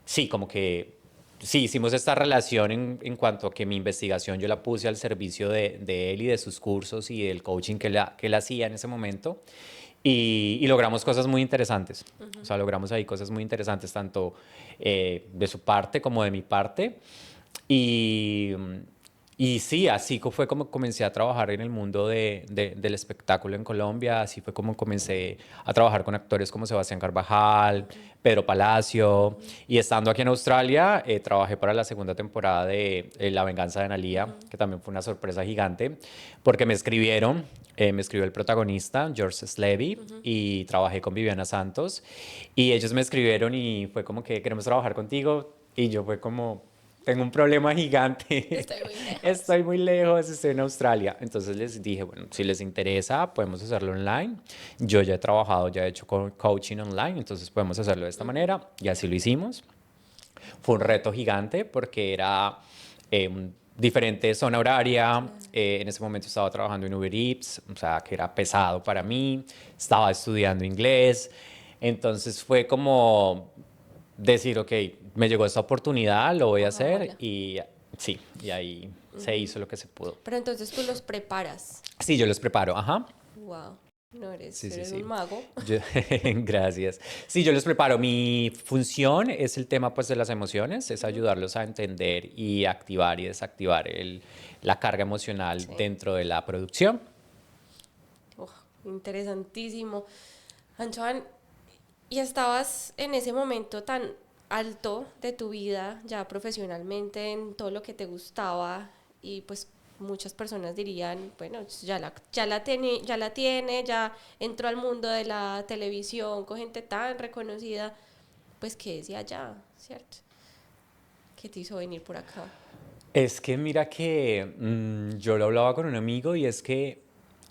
[SPEAKER 2] sí, como que sí, hicimos esta relación en cuanto a que mi investigación yo la puse al servicio de él y de sus cursos y del coaching que él hacía en ese momento. Y logramos cosas muy interesantes. O sea, logramos ahí cosas muy interesantes, tanto de su parte como de mi parte. Y, y sí, fue como comencé a trabajar en el mundo del espectáculo en Colombia. Así fue como comencé a trabajar con actores como Sebastián Carvajal, Pedro Palacio. Y estando aquí en Australia, trabajé para la segunda temporada de La Venganza de Analía, que también fue una sorpresa gigante, porque me escribió el protagonista, George Slevy, y trabajé con Viviana Santos. Y ellos me escribieron y fue como que queremos trabajar contigo. Y yo fue como, tengo un problema gigante.
[SPEAKER 1] Estoy muy lejos.
[SPEAKER 2] Estoy muy lejos, estoy en Australia. Entonces les dije, bueno, si les interesa, podemos hacerlo online. Yo ya he trabajado, ya he hecho coaching online, entonces podemos hacerlo de esta manera. Y así lo hicimos. Fue un reto gigante porque era diferente zona horaria. En ese momento estaba trabajando en Uber Eats, o sea, que era pesado para mí. Estaba estudiando inglés. Entonces fue como decir, ok, me llegó esta oportunidad, lo voy a hacer
[SPEAKER 1] Hagámosla.
[SPEAKER 2] y sí, y ahí se hizo lo que se pudo.
[SPEAKER 1] Pero entonces tú los preparas.
[SPEAKER 2] Sí, yo los preparo, ajá.
[SPEAKER 1] Wow. No eres,
[SPEAKER 2] Sí, sí,
[SPEAKER 1] eres un
[SPEAKER 2] sí.
[SPEAKER 1] mago.
[SPEAKER 2] Yo- Gracias. Sí, yo los preparo. Mi función es el tema pues de las emociones, es ayudarlos a entender y activar y desactivar la carga emocional
[SPEAKER 1] Sí.
[SPEAKER 2] dentro de la producción.
[SPEAKER 1] Uf, interesantísimo. Antoine, ¿y estabas en ese momento tan alto de tu vida, ya profesionalmente, en todo lo que te gustaba? Y pues muchas personas dirían, bueno, ya la tiene, ya entró al mundo de la televisión con gente tan reconocida. Pues, ¿qué decía ya, cierto? ¿Qué te hizo venir por acá?
[SPEAKER 2] Es que mira que yo lo hablaba con un amigo y es que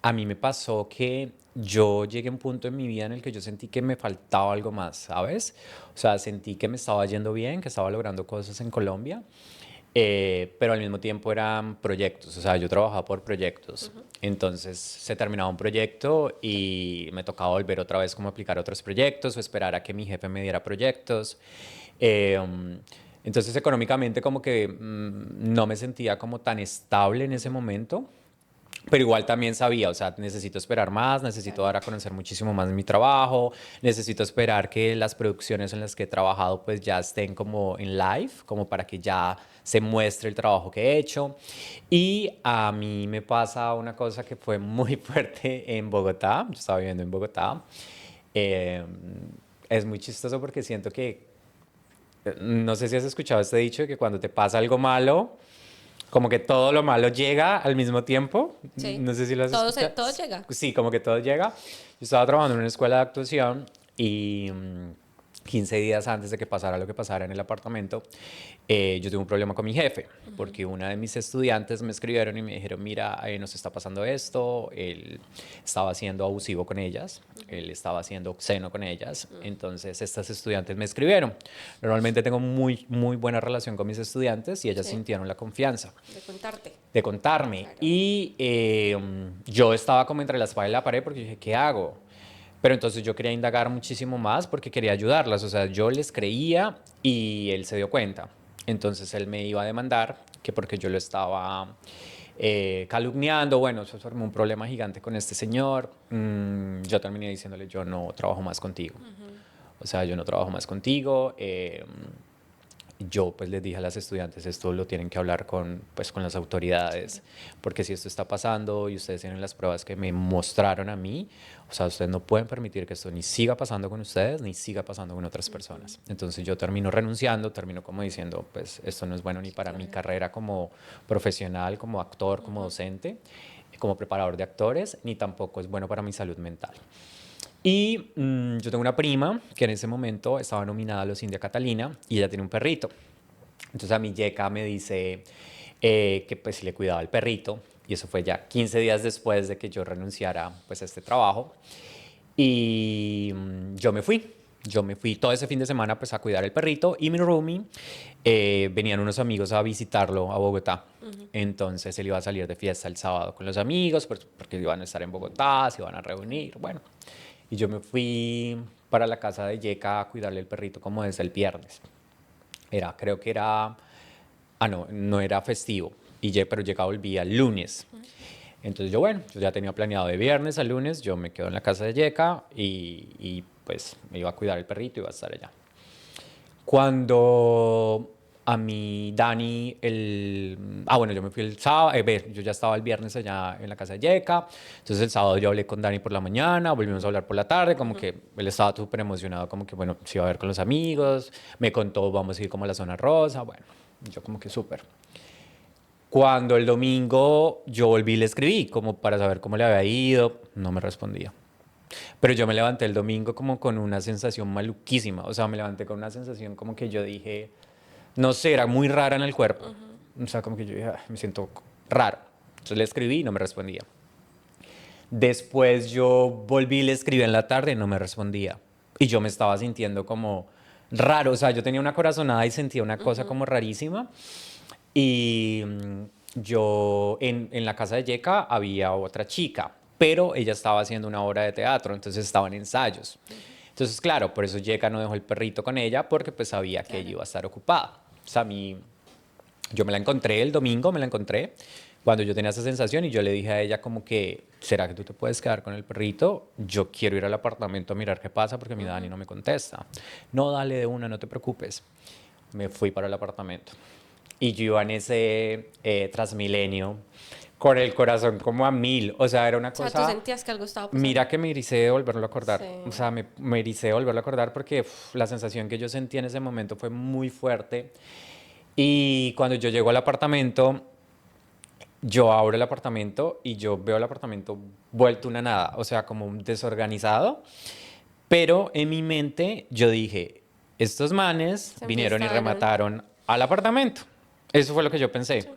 [SPEAKER 2] a mí me pasó que yo llegué a un punto en mi vida en el que yo sentí que me faltaba algo más, ¿sabes? O sea, sentí que me estaba yendo bien, que estaba logrando cosas en Colombia, pero al mismo tiempo eran proyectos, o sea, yo trabajaba por proyectos. Entonces se terminaba un proyecto y me tocaba volver otra vez como a aplicar otros proyectos o esperar a que mi jefe me diera proyectos. Eh, entonces económicamente como que no me sentía como tan estable en ese momento, pero igual también sabía, o sea, necesito esperar más, necesito
[SPEAKER 1] Claro.
[SPEAKER 2] dar a conocer muchísimo más mi trabajo, necesito esperar que las producciones en las que he trabajado pues ya estén como en live, como para que ya se muestre el trabajo que he hecho. Y a mí me pasa una cosa que fue muy fuerte en Bogotá, yo estaba viviendo en Bogotá. Eh, es muy chistoso porque siento que, no sé si has escuchado este dicho, de que cuando te pasa algo malo, como que todo lo malo llega al mismo tiempo.
[SPEAKER 1] Sí.
[SPEAKER 2] No sé si lo has escuchado.
[SPEAKER 1] Todo llega.
[SPEAKER 2] Sí, como que todo llega. Yo estaba trabajando en una escuela de actuación y 15 días antes de que pasara lo que pasara en el apartamento, yo tuve un problema con mi jefe, porque una de mis estudiantes me escribieron y me dijeron, mira, nos está pasando esto, él estaba siendo abusivo con ellas, él estaba siendo obsceno con ellas, entonces estas estudiantes me escribieron. Normalmente tengo muy, muy buena relación con mis estudiantes y ellas
[SPEAKER 1] Sí.
[SPEAKER 2] sintieron la confianza
[SPEAKER 1] De contarte.
[SPEAKER 2] de contarme.
[SPEAKER 1] Claro.
[SPEAKER 2] Y yo estaba como entre la espada y la pared porque dije, ¿qué hago? Pero entonces yo quería indagar muchísimo más porque quería ayudarlas. O sea, yo les creía y él se dio cuenta. Entonces él me iba a demandar que porque yo lo estaba calumniando. Bueno, eso formó un problema gigante con este señor. Yo terminé diciéndole, yo no trabajo más contigo. O sea, yo no trabajo más contigo. Yo pues les dije a las estudiantes, esto lo tienen que hablar pues, con las autoridades, porque si esto está pasando y ustedes tienen las pruebas que me mostraron a mí, o sea, ustedes no pueden permitir que esto ni siga pasando con ustedes, ni siga pasando con otras personas. Entonces yo termino renunciando, termino como diciendo, pues esto no es bueno ni para mi
[SPEAKER 1] Claro.
[SPEAKER 2] carrera como profesional, como actor, como docente, como preparador de actores, ni tampoco es bueno para mi salud mental. Y yo tengo una prima que en ese momento estaba nominada a los India Catalina y ella tiene un perrito. Entonces a mi Yeka me dice que pues si le cuidaba el perrito y eso fue ya 15 días después de que yo renunciara pues a este trabajo y yo me fui todo ese fin de semana pues a cuidar el perrito y mi roomie venían unos amigos a visitarlo a Bogotá. Entonces él iba a salir de fiesta el sábado con los amigos pues, porque iban a estar en Bogotá, se iban a reunir, bueno. Y yo me fui para la casa de Yeka a cuidarle el perrito como desde el viernes. Creo que era, no, no era festivo, pero llegaba, volvía el lunes. Entonces yo, bueno, yo ya tenía planeado de viernes a lunes, yo me quedo en la casa de Yeka pues me iba a cuidar el perrito y iba a estar allá. Cuando a mí, Dani, bueno, yo me fui el sábado, yo ya estaba el viernes allá en la casa de Yeka, entonces el sábado yo hablé con Dani por la mañana, volvimos a hablar por la tarde, como que él estaba súper emocionado, como que, bueno, se iba a ver con los amigos, me contó, vamos a ir como a la zona rosa, bueno, yo como que súper. Cuando el domingo yo volví y le escribí, como para saber cómo le había ido, no me respondía. Pero yo me levanté el domingo como con una sensación maluquísima, o sea, me levanté con una sensación como que yo dije, no sé, era muy rara en el cuerpo. O sea, como que yo dije, me siento raro. Entonces le escribí y no me respondía. Después yo volví y le escribí en la tarde y no me respondía. Y yo me estaba sintiendo como raro, o sea, yo tenía una corazonada y sentía una cosa como rarísima. Y yo en la casa de Yeka había otra chica, pero ella estaba haciendo una obra de teatro, entonces estaban ensayos. Entonces, claro, por eso Yeka no dejó el perrito con ella, porque pues sabía que ella iba a estar ocupada. O sea, yo me la encontré el domingo, me la encontré cuando yo tenía esa sensación y yo le dije a ella como que, ¿será que tú te puedes quedar con el perrito? Yo quiero ir al apartamento a mirar qué pasa porque mi Dani no me contesta. No, dale de una, no te preocupes. Me fui para el apartamento. Y yo iba en ese Transmilenio con el corazón como a mil. O sea, era una
[SPEAKER 1] O sea, tú
[SPEAKER 2] cosa...
[SPEAKER 1] sentías que algo estaba pasando.
[SPEAKER 2] Mira que me ericé de volverlo a acordar. O
[SPEAKER 1] Sí.
[SPEAKER 2] sea, me ericé de volverlo a acordar porque la sensación que yo sentí en ese momento fue muy fuerte. Y cuando yo llego al apartamento, yo abro el apartamento y yo veo el apartamento vuelto una nada. O sea, como desorganizado. Pero en mi mente yo dije, estos manes
[SPEAKER 1] Se
[SPEAKER 2] vinieron y
[SPEAKER 1] enfiestaron.
[SPEAKER 2] remataron al apartamento. Eso fue lo que yo
[SPEAKER 1] Sí.
[SPEAKER 2] pensé.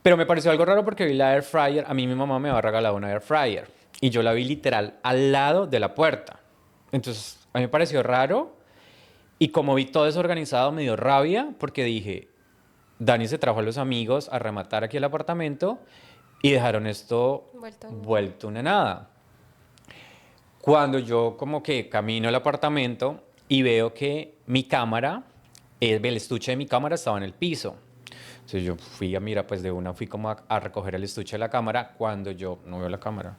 [SPEAKER 2] Pero me pareció algo raro porque vi la air fryer. A mí mi mamá me había regalado una air fryer. Y yo la vi literal al lado de la puerta. Entonces, a mí me pareció raro. Y como vi todo desorganizado, me dio rabia porque dije, Dani se trajo a los amigos a rematar aquí el apartamento y dejaron esto
[SPEAKER 1] Vuelta a nada.
[SPEAKER 2] vuelto una nada. Cuando yo como que camino al apartamento y veo que mi cámara, el estuche de mi cámara estaba en el piso. Entonces yo fui a mirar, pues de una fui como a recoger el estuche de la cámara cuando yo no veo la cámara.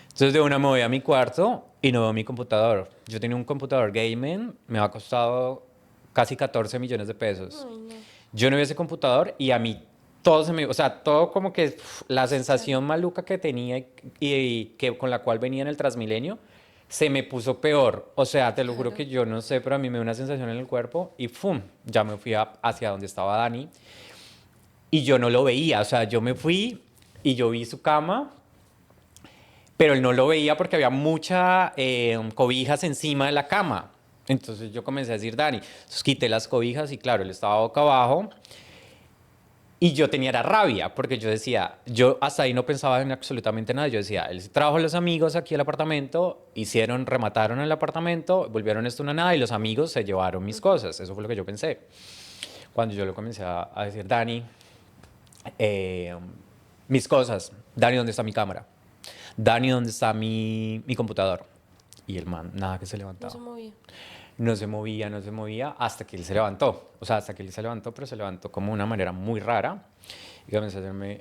[SPEAKER 2] Entonces de una me voy a mi cuarto y no veo mi computador. Yo tenía un computador gaming, me ha costado casi 14 millones de pesos.
[SPEAKER 1] Ay, no.
[SPEAKER 2] Yo no vi ese computador y a mí todo se me, o sea, todo como que la
[SPEAKER 1] Claro.
[SPEAKER 2] sensación maluca que tenía y que con la cual venía en el Transmilenio se me puso peor. O sea, te lo juro
[SPEAKER 1] Claro.
[SPEAKER 2] que yo no sé, pero a mí me dio una sensación en el cuerpo y ¡fum! Ya me fui hacia donde estaba Dani y yo no lo veía. O sea, yo me fui y yo vi su cama, pero él no lo veía porque había muchas cobijas encima de la cama. Entonces yo comencé a decir, Dani, entonces quité las cobijas y claro, él estaba boca abajo. Y yo tenía la rabia, porque yo decía, yo hasta ahí no pensaba en absolutamente nada. Yo decía, él trajo a los amigos aquí al apartamento, remataron el apartamento, volvieron esto una nada y los amigos se llevaron mis cosas. Eso fue lo que yo pensé. Cuando yo le comencé a decir, Dani, eh, mis cosas, Dani, ¿dónde está mi cámara? Dani, ¿dónde está mi computador? Y el man, nada que se
[SPEAKER 1] No se
[SPEAKER 2] levantaba.
[SPEAKER 1] movía.
[SPEAKER 2] No se movía, no se movía hasta que él se levantó. O sea, hasta que él se levantó, pero se levantó como de una manera muy rara. Y comenzó a hacerme,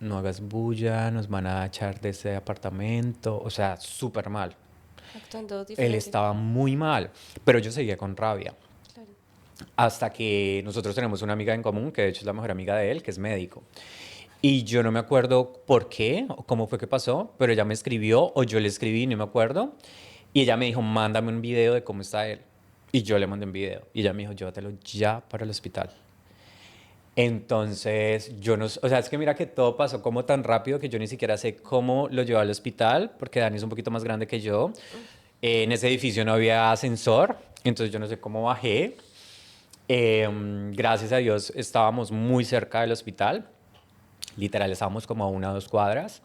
[SPEAKER 2] no hagas bulla, nos van a echar de ese apartamento. O sea, súper mal.
[SPEAKER 1] Actuando
[SPEAKER 2] Él
[SPEAKER 1] diferente.
[SPEAKER 2] estaba muy mal, pero yo seguía con rabia.
[SPEAKER 1] Claro.
[SPEAKER 2] Hasta que nosotros tenemos una amiga en común, que de hecho es la mejor amiga de él, que es médico. Y yo no me acuerdo por qué o cómo fue que pasó, pero ella me escribió o yo le escribí, no me acuerdo. Y ella me dijo, mándame un video de cómo está él. Y yo le mandé un video. Y ella me dijo, llévatelo ya para el hospital. Entonces, yo no, o sea, es que mira que todo pasó como tan rápido que yo ni siquiera sé cómo lo llevé al hospital, porque Dani es un poquito más grande que yo. En ese edificio no había ascensor, entonces yo no sé cómo bajé. Gracias a Dios estábamos muy cerca del hospital, literal estábamos como a 1 o 2 cuadras.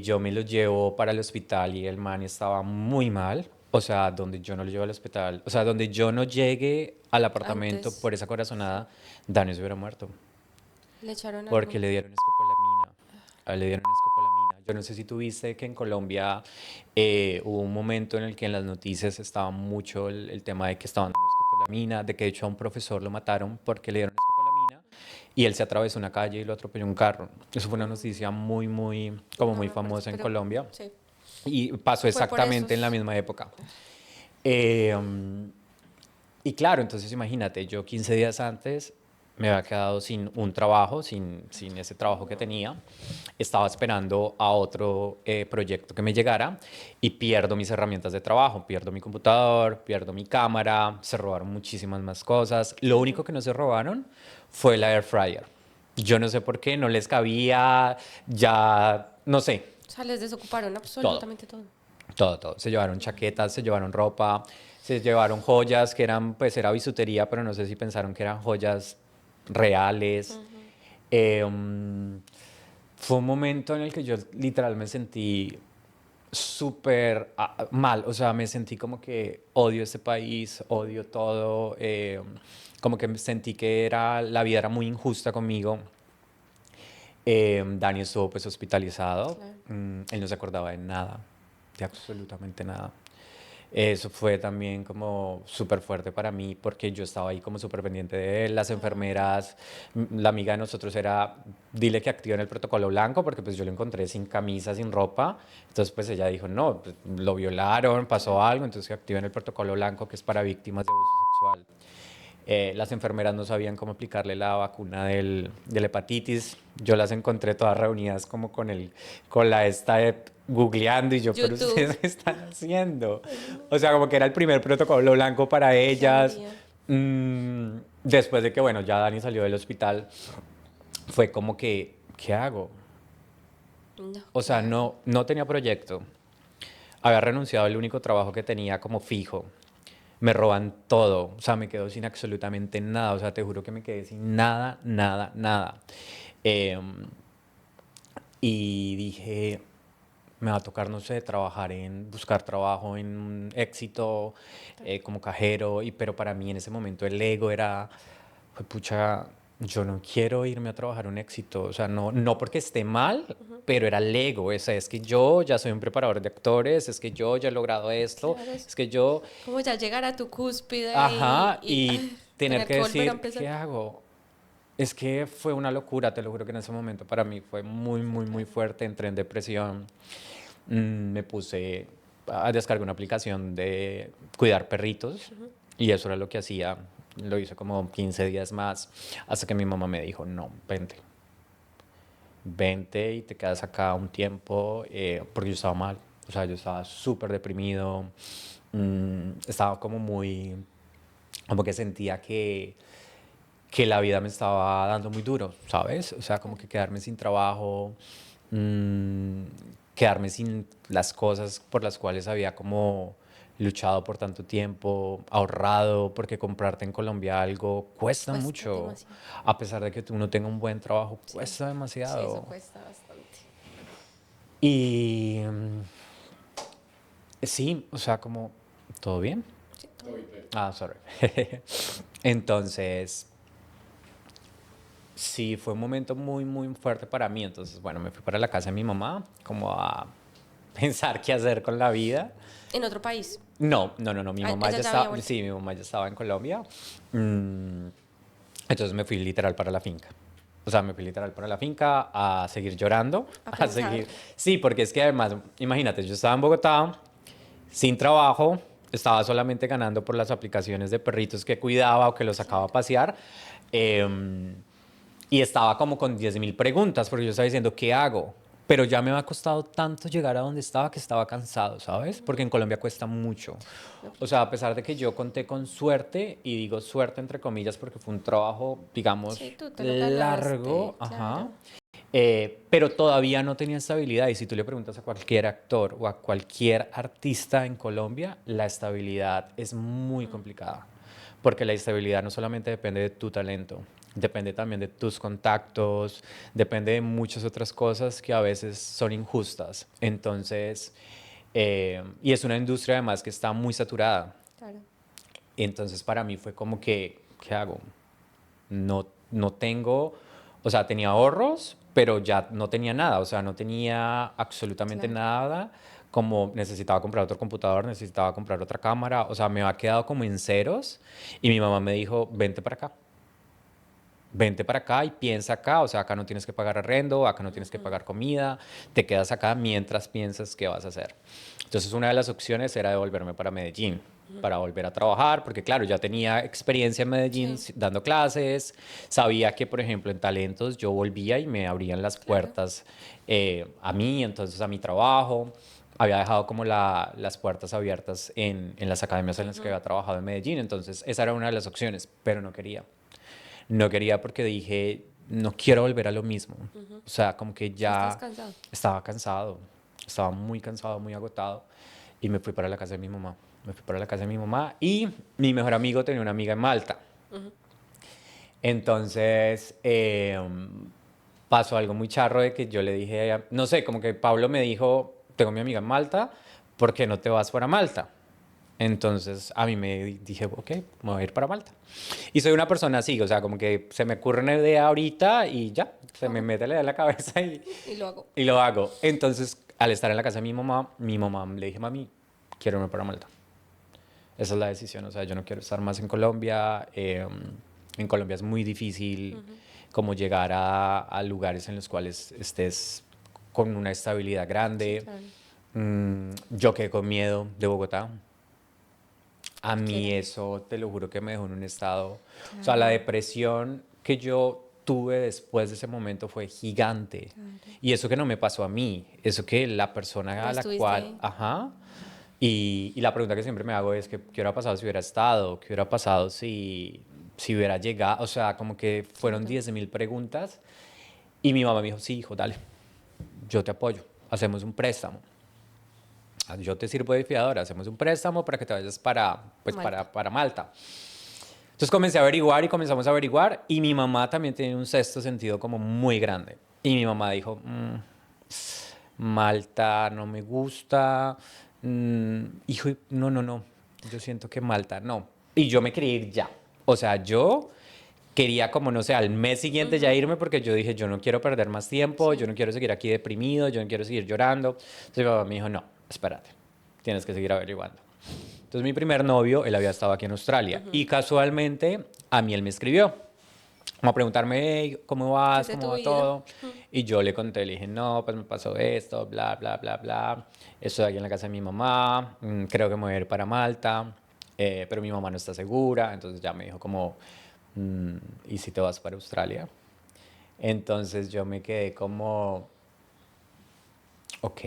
[SPEAKER 2] Yo me lo llevo para el hospital y el man estaba muy mal. O sea, donde yo no lo llevo al hospital, o sea, donde yo no llegue al apartamento
[SPEAKER 1] Antes
[SPEAKER 2] por esa corazonada, Dani se hubiera muerto.
[SPEAKER 1] le echaron
[SPEAKER 2] Porque
[SPEAKER 1] algo.
[SPEAKER 2] le dieron escopolamina. A él le dieron escopolamina. Yo no sé si tú viste que en Colombia hubo un momento en el que en las noticias estaba mucho el tema de que estaban dando escopolamina, de que de hecho a un profesor lo mataron porque le dieron escopolamina y él se atravesó una calle y lo atropelló un carro. Eso fue una noticia como
[SPEAKER 1] No
[SPEAKER 2] muy
[SPEAKER 1] me acuerdo,
[SPEAKER 2] famosa en
[SPEAKER 1] pero
[SPEAKER 2] Colombia
[SPEAKER 1] sí.
[SPEAKER 2] y pasó
[SPEAKER 1] Fue por
[SPEAKER 2] exactamente en la
[SPEAKER 1] esos.
[SPEAKER 2] misma época. Eh, um, y claro, entonces imagínate, yo 15 días antes me había quedado sin un trabajo, sin ese trabajo que tenía. Estaba esperando a otro proyecto que me llegara y pierdo mis herramientas de trabajo, pierdo mi computador, pierdo mi cámara, se robaron muchísimas más cosas. Lo único que no se robaron fue la air fryer. Yo no sé por qué, no les cabía, ya, no sé,
[SPEAKER 1] O sea, les desocuparon
[SPEAKER 2] todo.
[SPEAKER 1] absolutamente todo.
[SPEAKER 2] Todo, todo. Se llevaron chaquetas, se llevaron ropa, se llevaron joyas que eran, pues era bisutería, pero no sé si pensaron que eran joyas reales. Eh, um, Fue un momento en el que yo literal me sentí súper mal, o sea, me sentí como que odio este país, odio todo, como que sentí que la vida era muy injusta conmigo. Dani estuvo pues hospitalizado.
[SPEAKER 1] Claro.
[SPEAKER 2] Él no se acordaba de nada, de absolutamente nada. Eso fue también como súper fuerte para mí porque yo estaba ahí como súper pendiente de él, las
[SPEAKER 1] Claro.
[SPEAKER 2] enfermeras, la amiga de nosotros era, dile que activen el protocolo blanco porque pues yo lo encontré sin camisa, sin ropa, entonces pues ella dijo, no, pues, lo violaron, pasó algo, entonces que activen el protocolo blanco que es para víctimas de abuso sexual. Las enfermeras no sabían cómo aplicarle la vacuna del hepatitis. Yo las encontré todas reunidas como con la esta googleando y yo, pero
[SPEAKER 1] YouTube.
[SPEAKER 2] ustedes qué están haciendo.
[SPEAKER 1] Ay, no.
[SPEAKER 2] O sea, como que era el primer protocolo blanco para
[SPEAKER 1] Qué
[SPEAKER 2] ellas.
[SPEAKER 1] agonía.
[SPEAKER 2] Después de que, bueno, ya Dani salió del hospital, fue como que, ¿qué hago?
[SPEAKER 1] No,
[SPEAKER 2] O sea,
[SPEAKER 1] claro.
[SPEAKER 2] no tenía proyecto. Había renunciado al único trabajo que tenía como fijo. Me roban todo, o sea, me quedo sin absolutamente nada, o sea, te juro que me quedé sin nada, nada, nada. Em, y dije, me va a tocar, no sé, buscar trabajo en un éxito, como cajero, pero para mí en ese momento el ego era, pucha, yo no quiero irme a trabajar a un éxito, o sea, no porque esté mal, pero era el ego, o sea, es que yo ya soy un preparador de actores, es que yo ya he logrado esto,
[SPEAKER 1] Claro, es
[SPEAKER 2] es que yo,
[SPEAKER 1] como ya llegar a tu cúspide
[SPEAKER 2] ajá,
[SPEAKER 1] y
[SPEAKER 2] y
[SPEAKER 1] ay,
[SPEAKER 2] tener
[SPEAKER 1] tener
[SPEAKER 2] que
[SPEAKER 1] que volver a
[SPEAKER 2] decir,
[SPEAKER 1] empezar.
[SPEAKER 2] ¿qué hago? Es que fue una locura, te lo juro que en ese momento para mí fue muy,
[SPEAKER 1] Sí,
[SPEAKER 2] muy, muy
[SPEAKER 1] claro.
[SPEAKER 2] fuerte. Entré en depresión, me puse a descargar una aplicación de cuidar perritos y eso era lo que hacía. Lo hice como 15 días más hasta que mi mamá me dijo, no, vente y te quedas acá un tiempo porque yo estaba mal. O sea, yo estaba súper deprimido, estaba como que sentía que la vida me estaba dando muy duro, ¿sabes? O sea, como
[SPEAKER 1] Claro.
[SPEAKER 2] que quedarme sin trabajo, mm, quedarme sin las cosas por las cuales había como luchado por tanto tiempo, ahorrado, porque comprarte en Colombia algo cuesta
[SPEAKER 1] Cuesta
[SPEAKER 2] mucho.
[SPEAKER 1] demasiado.
[SPEAKER 2] A pesar de que tú no tengas un buen trabajo,
[SPEAKER 1] Sí,
[SPEAKER 2] cuesta
[SPEAKER 1] sí, eso
[SPEAKER 2] demasiado.
[SPEAKER 1] cuesta bastante.
[SPEAKER 2] Y sí, o sea, como, ¿todo bien?
[SPEAKER 1] Sí, todo bien.
[SPEAKER 2] Ah, sorry. Entonces, sí, fue un momento muy, muy fuerte para mí. Entonces, bueno, me fui para la casa de mi mamá, como a pensar qué hacer con la vida.
[SPEAKER 1] En otro país.
[SPEAKER 2] No. Mi
[SPEAKER 1] Ah,
[SPEAKER 2] mamá
[SPEAKER 1] ella
[SPEAKER 2] ya
[SPEAKER 1] ya había
[SPEAKER 2] estaba,
[SPEAKER 1] vuelto.
[SPEAKER 2] sí, mi mamá ya estaba en Colombia. Mm, entonces me fui literal para la finca. O sea, me fui literal para la finca a seguir llorando,
[SPEAKER 1] A
[SPEAKER 2] a
[SPEAKER 1] pensar.
[SPEAKER 2] seguir. Sí, porque es que además, imagínate, yo estaba en Bogotá, sin trabajo, estaba solamente ganando por las aplicaciones de perritos que cuidaba o que los sacaba a
[SPEAKER 1] Claro.
[SPEAKER 2] pasear. em, y estaba como con 10.000 preguntas, porque yo estaba diciendo, ¿qué hago? Pero ya me había costado tanto llegar a donde estaba que estaba cansado, ¿sabes? Porque en Colombia cuesta mucho.
[SPEAKER 1] No,
[SPEAKER 2] O sea, a pesar de que yo conté con suerte, y digo suerte entre comillas porque fue un trabajo,
[SPEAKER 1] sí,
[SPEAKER 2] digamos,
[SPEAKER 1] tú te lo
[SPEAKER 2] largo,
[SPEAKER 1] ganaste,
[SPEAKER 2] ajá,
[SPEAKER 1] claro.
[SPEAKER 2] pero todavía no tenía estabilidad. Y si tú le preguntas a cualquier actor o a cualquier artista en Colombia, la estabilidad es muy complicada. Porque la estabilidad no solamente depende de tu talento, depende también de tus contactos, depende de muchas otras cosas que a veces son injustas. Entonces, y es una industria además que está muy saturada.
[SPEAKER 1] Claro.
[SPEAKER 2] Entonces para mí fue como que, ¿qué hago? No tengo, o sea, tenía ahorros, pero ya no tenía nada, o sea, no tenía absolutamente
[SPEAKER 1] Claro.
[SPEAKER 2] nada como necesitaba comprar otro computador, necesitaba comprar otra cámara, o sea, me había quedado como en ceros y mi mamá me dijo, vente para acá y piensa acá, o sea, acá no tienes que pagar arrendo, acá no tienes que pagar comida, te quedas acá mientras piensas qué vas a hacer. Entonces, una de las opciones era devolverme para Medellín, para volver a trabajar, porque claro, ya tenía experiencia en Medellín
[SPEAKER 1] Sí,
[SPEAKER 2] dando clases, sabía que, por ejemplo, en talentos yo volvía y me abrían las
[SPEAKER 1] claro.
[SPEAKER 2] puertas a mí, entonces a mi trabajo. Había dejado como las puertas abiertas en las academias en las que había trabajado en Medellín, entonces esa era una de las opciones, pero no quería. No quería porque dije, no quiero volver a lo mismo. O sea, como que
[SPEAKER 1] Sí, estás
[SPEAKER 2] ya
[SPEAKER 1] cansado.
[SPEAKER 2] estaba cansado, estaba muy cansado, muy agotado y me fui para la casa de mi mamá. Me fui para la casa de mi mamá y mi mejor amigo tenía una amiga en Malta. Entonces, pasó algo muy charro de que yo le dije, a ella, no sé, como que Pablo me dijo, tengo mi amiga en Malta, ¿por qué no te vas para Malta? Entonces a mí me dije, ok, me voy a ir para Malta. Y soy una persona así, o sea, como que se me ocurre una idea ahorita y ya, se me
[SPEAKER 1] Ajá.
[SPEAKER 2] mete la idea en la cabeza
[SPEAKER 1] Y lo hago.
[SPEAKER 2] y lo hago. Entonces, al estar en la casa de mi mamá le dije, mami, quiero irme para Malta. Esa es la decisión, o sea, yo no quiero estar más en Colombia. En Colombia es muy difícil como llegar a lugares en los cuales estés con una estabilidad
[SPEAKER 1] Sí,
[SPEAKER 2] grande.
[SPEAKER 1] claro.
[SPEAKER 2] Yo quedé con miedo de Bogotá. A
[SPEAKER 1] ¿Qué
[SPEAKER 2] mí
[SPEAKER 1] era?
[SPEAKER 2] eso, te lo juro que me dejó en un estado, o sea, la
[SPEAKER 1] Claro,
[SPEAKER 2] depresión que yo tuve después de ese momento fue gigante.
[SPEAKER 1] claro.
[SPEAKER 2] Y eso que no me pasó a mí, eso que la persona
[SPEAKER 1] Ya
[SPEAKER 2] a la
[SPEAKER 1] estuviste
[SPEAKER 2] cual,
[SPEAKER 1] ahí.
[SPEAKER 2] ajá, y la pregunta que siempre me hago es que, ¿qué hubiera pasado si hubiera estado? ¿Qué hubiera pasado si hubiera llegado? O sea, como que fueron
[SPEAKER 1] Claro.
[SPEAKER 2] 10.000 preguntas y mi mamá me dijo, sí, hijo, dale, yo te apoyo, hacemos un préstamo. Yo te sirvo de fiador, hacemos un préstamo para que te vayas para, pues,
[SPEAKER 1] Malta.
[SPEAKER 2] para Malta. Entonces comencé a averiguar y comenzamos a averiguar y mi mamá también tiene un sexto sentido como muy grande. Y mi mamá dijo, Malta no me gusta, hijo, no, no, no, yo siento que Malta no. Y yo me quería ir ya. O sea, yo quería como, no sé, al mes siguiente ya irme porque yo dije, yo no quiero perder más tiempo, yo
[SPEAKER 1] Sí.
[SPEAKER 2] no quiero seguir aquí deprimido, yo no quiero seguir llorando. Entonces mi mamá me dijo, no, espérate, tienes que seguir averiguando. Entonces mi primer novio, él había estado aquí en Australia y casualmente a mí él me escribió, como a preguntarme, "Hey, ¿cómo
[SPEAKER 1] ¿Qué es
[SPEAKER 2] vas?
[SPEAKER 1] de
[SPEAKER 2] ¿Cómo
[SPEAKER 1] tu
[SPEAKER 2] va
[SPEAKER 1] vida?
[SPEAKER 2] todo?" Y yo le conté, le dije, no, pues me pasó esto, bla, bla, bla, bla. Estoy aquí en la casa de mi mamá, creo que me voy a ir para Malta, pero mi mamá no está segura. Entonces ya me dijo como, "Mm, ¿y si te vas para Australia?" Entonces yo me quedé como, ok,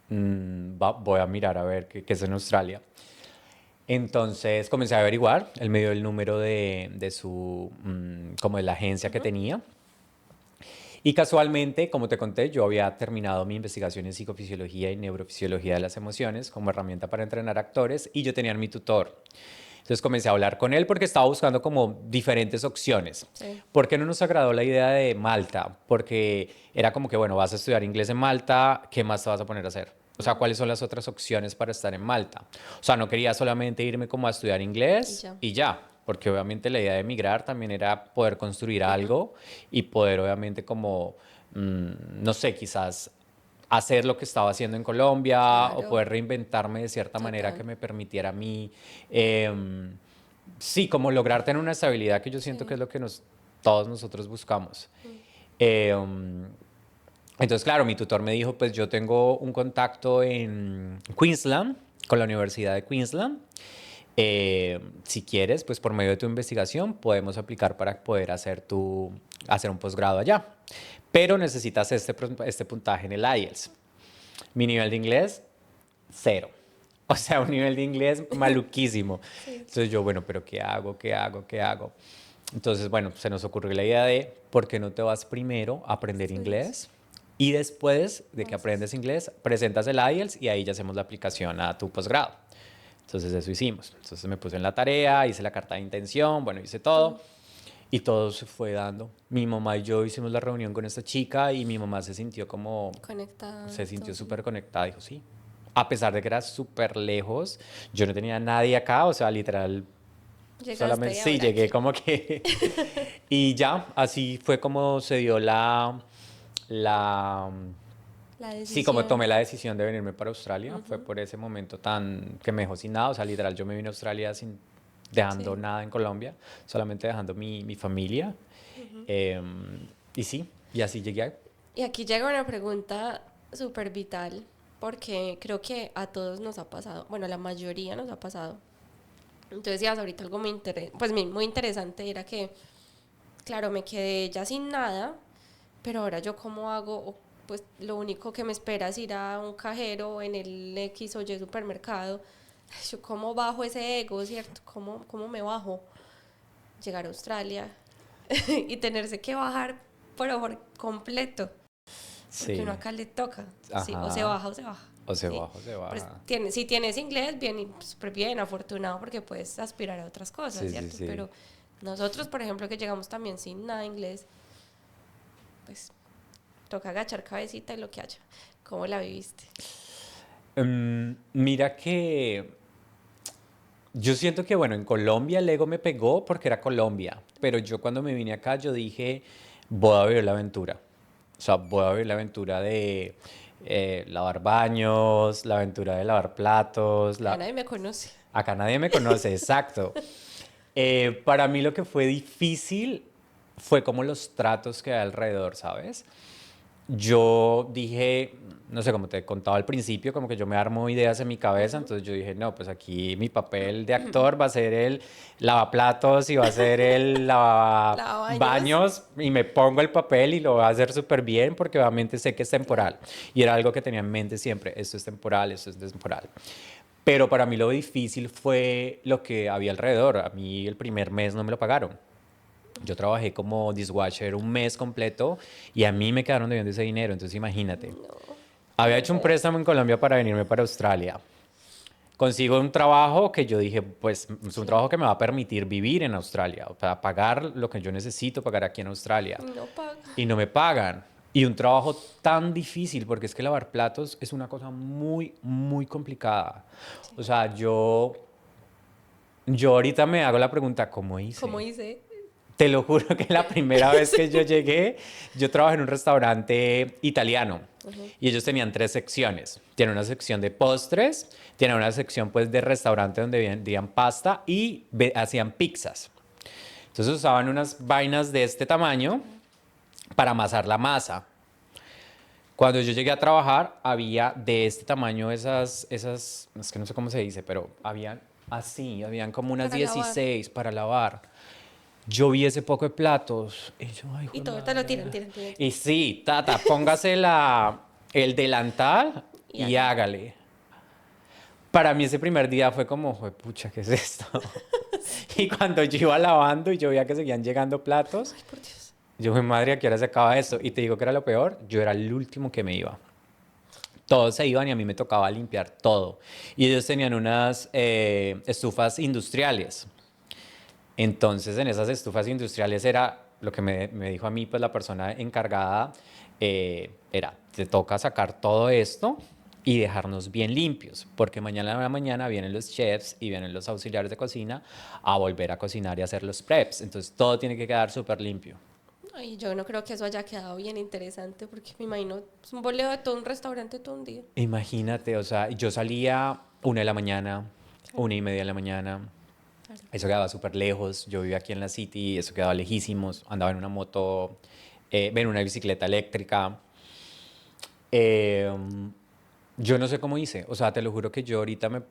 [SPEAKER 2] voy a mirar a ver qué es en Australia. Entonces comencé a averiguar, él me dio el número de su, como de la agencia que tenía. Y casualmente, como te conté, yo había terminado mi investigación en psicofisiología y neurofisiología de las emociones como herramienta para entrenar actores y yo tenía a mi tutor. Entonces comencé a hablar con él porque estaba buscando como diferentes opciones.
[SPEAKER 1] Sí.
[SPEAKER 2] ¿Por qué no nos agradó la idea de Malta? Porque era como que, bueno, vas a estudiar inglés en Malta, ¿qué más te vas a poner a hacer? O sea, ¿cuáles son las otras opciones para estar en Malta? O sea, no quería solamente irme como a estudiar
[SPEAKER 1] Y
[SPEAKER 2] inglés
[SPEAKER 1] ya.
[SPEAKER 2] y ya, porque obviamente la idea de emigrar también era poder construir algo y poder obviamente como, no sé, quizás hacer lo que estaba haciendo en Colombia o
[SPEAKER 1] Claro.
[SPEAKER 2] poder reinventarme de cierta manera que
[SPEAKER 1] Total.
[SPEAKER 2] me permitiera a mí, sí, como lograr tener una estabilidad que yo siento que
[SPEAKER 1] Sí.
[SPEAKER 2] es lo que todos nosotros buscamos. Eh, entonces, claro, mi tutor me dijo, pues yo tengo un contacto en Queensland, con la Universidad de Queensland. Si quieres, pues por medio de tu investigación podemos aplicar para poder hacer un posgrado allá. Pero necesitas este puntaje en el IELTS. Mi nivel de inglés, cero. O sea, un nivel de inglés maluquísimo.
[SPEAKER 1] Sí.
[SPEAKER 2] Entonces yo, bueno, pero ¿qué hago? ¿Qué hago? ¿Qué hago? Entonces, bueno, se nos ocurrió la idea de, ¿por qué no te vas primero a aprender
[SPEAKER 1] Estudios.
[SPEAKER 2] inglés? Y después de que
[SPEAKER 1] Haces.
[SPEAKER 2] aprendes inglés, presentas el IELTS y ahí ya hacemos la aplicación a tu posgrado. Entonces eso hicimos. Entonces me puse en la tarea, hice la carta de intención, bueno, hice todo.
[SPEAKER 1] Todo.
[SPEAKER 2] Y todo se fue dando. Mi mamá y yo hicimos la reunión con esta chica y mi mamá se
[SPEAKER 1] Conectado.
[SPEAKER 2] sintió
[SPEAKER 1] Todo.
[SPEAKER 2] súper conectada. Dijo, sí. A pesar de que era súper lejos, yo no tenía nadie acá, o sea, literal, solamente
[SPEAKER 1] Llegaste
[SPEAKER 2] sí,
[SPEAKER 1] ahora
[SPEAKER 2] llegué
[SPEAKER 1] aquí.
[SPEAKER 2] como que... Y ya, así fue como se dio la,
[SPEAKER 1] La
[SPEAKER 2] Sí, como
[SPEAKER 1] decisión.
[SPEAKER 2] tomé la decisión de venirme para Australia, fue por ese momento tan que me dejó sin nada, o sea, literal, yo me vine a Australia sin dejando
[SPEAKER 1] Sí.
[SPEAKER 2] nada en Colombia, solamente dejando mi familia. Y sí, y así llegué a...
[SPEAKER 1] Y aquí llega una pregunta súper vital, porque creo que a todos nos ha pasado, bueno, a la mayoría nos ha pasado. Entonces decías ahorita algo muy interesante, era que, claro, me quedé ya sin nada, pero ahora yo cómo hago. Pues lo único que me espera es ir a un cajero en el X o Y supermercado. Yo cómo bajo ese ego, ¿cierto? ¿Cómo me bajo? Llegar a Australia y tenerse que bajar por completo, porque uno
[SPEAKER 2] Sí,
[SPEAKER 1] acá le toca, sí, o se
[SPEAKER 2] ajá,
[SPEAKER 1] baja o se baja,
[SPEAKER 2] o se
[SPEAKER 1] sí.
[SPEAKER 2] baja o se
[SPEAKER 1] Pues
[SPEAKER 2] baja.
[SPEAKER 1] si tienes inglés, bien, súper bien, afortunado, porque puedes aspirar a otras cosas,
[SPEAKER 2] Sí, sí,
[SPEAKER 1] ¿cierto?
[SPEAKER 2] sí.
[SPEAKER 1] Pero nosotros, por ejemplo, que llegamos también sin nada de inglés, pues toca agachar cabecita y lo que haya. ¿Cómo la viviste?
[SPEAKER 2] Mira que yo siento que, bueno, en Colombia el ego me pegó porque era Colombia, pero yo cuando me vine acá yo dije, voy a vivir la aventura. O sea, voy a vivir la aventura de lavar baños, la aventura de lavar platos.
[SPEAKER 1] Acá nadie me conoce.
[SPEAKER 2] Acá nadie me conoce, exacto. Para mí lo que fue difícil fue como los tratos que hay alrededor, ¿sabes? Yo dije, no sé, como te contaba al principio, como que yo me armo ideas en mi cabeza, entonces yo dije, no, pues aquí mi papel de actor va a ser el lavaplatos y va a ser el
[SPEAKER 1] Lavabaños.
[SPEAKER 2] lavabaños y me pongo el papel y lo voy a hacer súper bien porque obviamente sé que es
[SPEAKER 1] Claro.
[SPEAKER 2] temporal. Y era algo que tenía en mente siempre, esto es temporal, esto es temporal. Pero para mí lo difícil fue lo que había alrededor. A mí el primer mes no me lo pagaron. Yo trabajé como dishwasher un mes completo y a mí me quedaron debiendo ese dinero, entonces imagínate.
[SPEAKER 1] No,
[SPEAKER 2] Había
[SPEAKER 1] muy
[SPEAKER 2] hecho un
[SPEAKER 1] feo.
[SPEAKER 2] préstamo en Colombia para venirme para Australia. Consigo un trabajo que yo dije, pues es un
[SPEAKER 1] Sí.
[SPEAKER 2] trabajo que me va a permitir vivir en Australia, o sea, pagar lo que yo necesito pagar aquí en Australia.
[SPEAKER 1] Y no paga.
[SPEAKER 2] Y no me pagan. Y un trabajo tan difícil, porque es que lavar platos es una cosa muy, muy complicada.
[SPEAKER 1] Sí.
[SPEAKER 2] O sea, yo ahorita me hago la pregunta, ¿cómo
[SPEAKER 1] Como
[SPEAKER 2] hice?
[SPEAKER 1] dice,
[SPEAKER 2] Te lo juro que la primera vez que yo llegué, yo trabajé en un restaurante italiano y ellos tenían tres secciones. Tienen una sección de postres, tienen una sección pues de restaurante donde vendían pasta y hacían pizzas. Entonces usaban unas vainas de este tamaño para amasar la masa. Cuando yo llegué a trabajar, había de este tamaño es que no sé cómo se dice, pero habían así, habían como unas
[SPEAKER 1] para lavar.
[SPEAKER 2] 16 para lavar. Yo vi ese poco de platos y yo, ay,
[SPEAKER 1] Y
[SPEAKER 2] hijo de
[SPEAKER 1] todo te lo tiran,
[SPEAKER 2] madre.
[SPEAKER 1] tiran, tiran,
[SPEAKER 2] Y
[SPEAKER 1] tiran.
[SPEAKER 2] sí, tata, póngase el delantal
[SPEAKER 1] Y
[SPEAKER 2] y
[SPEAKER 1] hágale.
[SPEAKER 2] hágale. Para mí ese primer día fue como, pucha, ¿qué es esto? Y cuando yo iba lavando y yo veía que seguían llegando platos,
[SPEAKER 1] Ay, por Dios.
[SPEAKER 2] yo, mi madre, ¿a qué hora se acaba esto? Y te digo que era lo peor, yo era el último que me iba. Todos se iban y a mí me tocaba limpiar todo. Y ellos tenían unas estufas industriales. Entonces, en esas estufas industriales era lo que me dijo a mí, pues la persona encargada, era, te toca sacar todo esto y dejarnos bien limpios, porque mañana a la mañana vienen los chefs y vienen los auxiliares de cocina a volver a cocinar y hacer los preps. Entonces, todo tiene que quedar súper limpio.
[SPEAKER 1] Ay, yo no creo que eso haya quedado bien interesante porque me imagino es un boleo de todo un restaurante todo un día.
[SPEAKER 2] Imagínate, o sea, yo salía 1 de la mañana,
[SPEAKER 1] Claro,
[SPEAKER 2] 1:30 de la mañana.
[SPEAKER 1] claro.
[SPEAKER 2] Eso quedaba súper lejos. Yo vivía aquí en la City, eso quedaba lejísimos. Andaba en una moto, en una bicicleta eléctrica. Eh, yo no sé cómo hice. O sea, te lo juro que yo ahorita me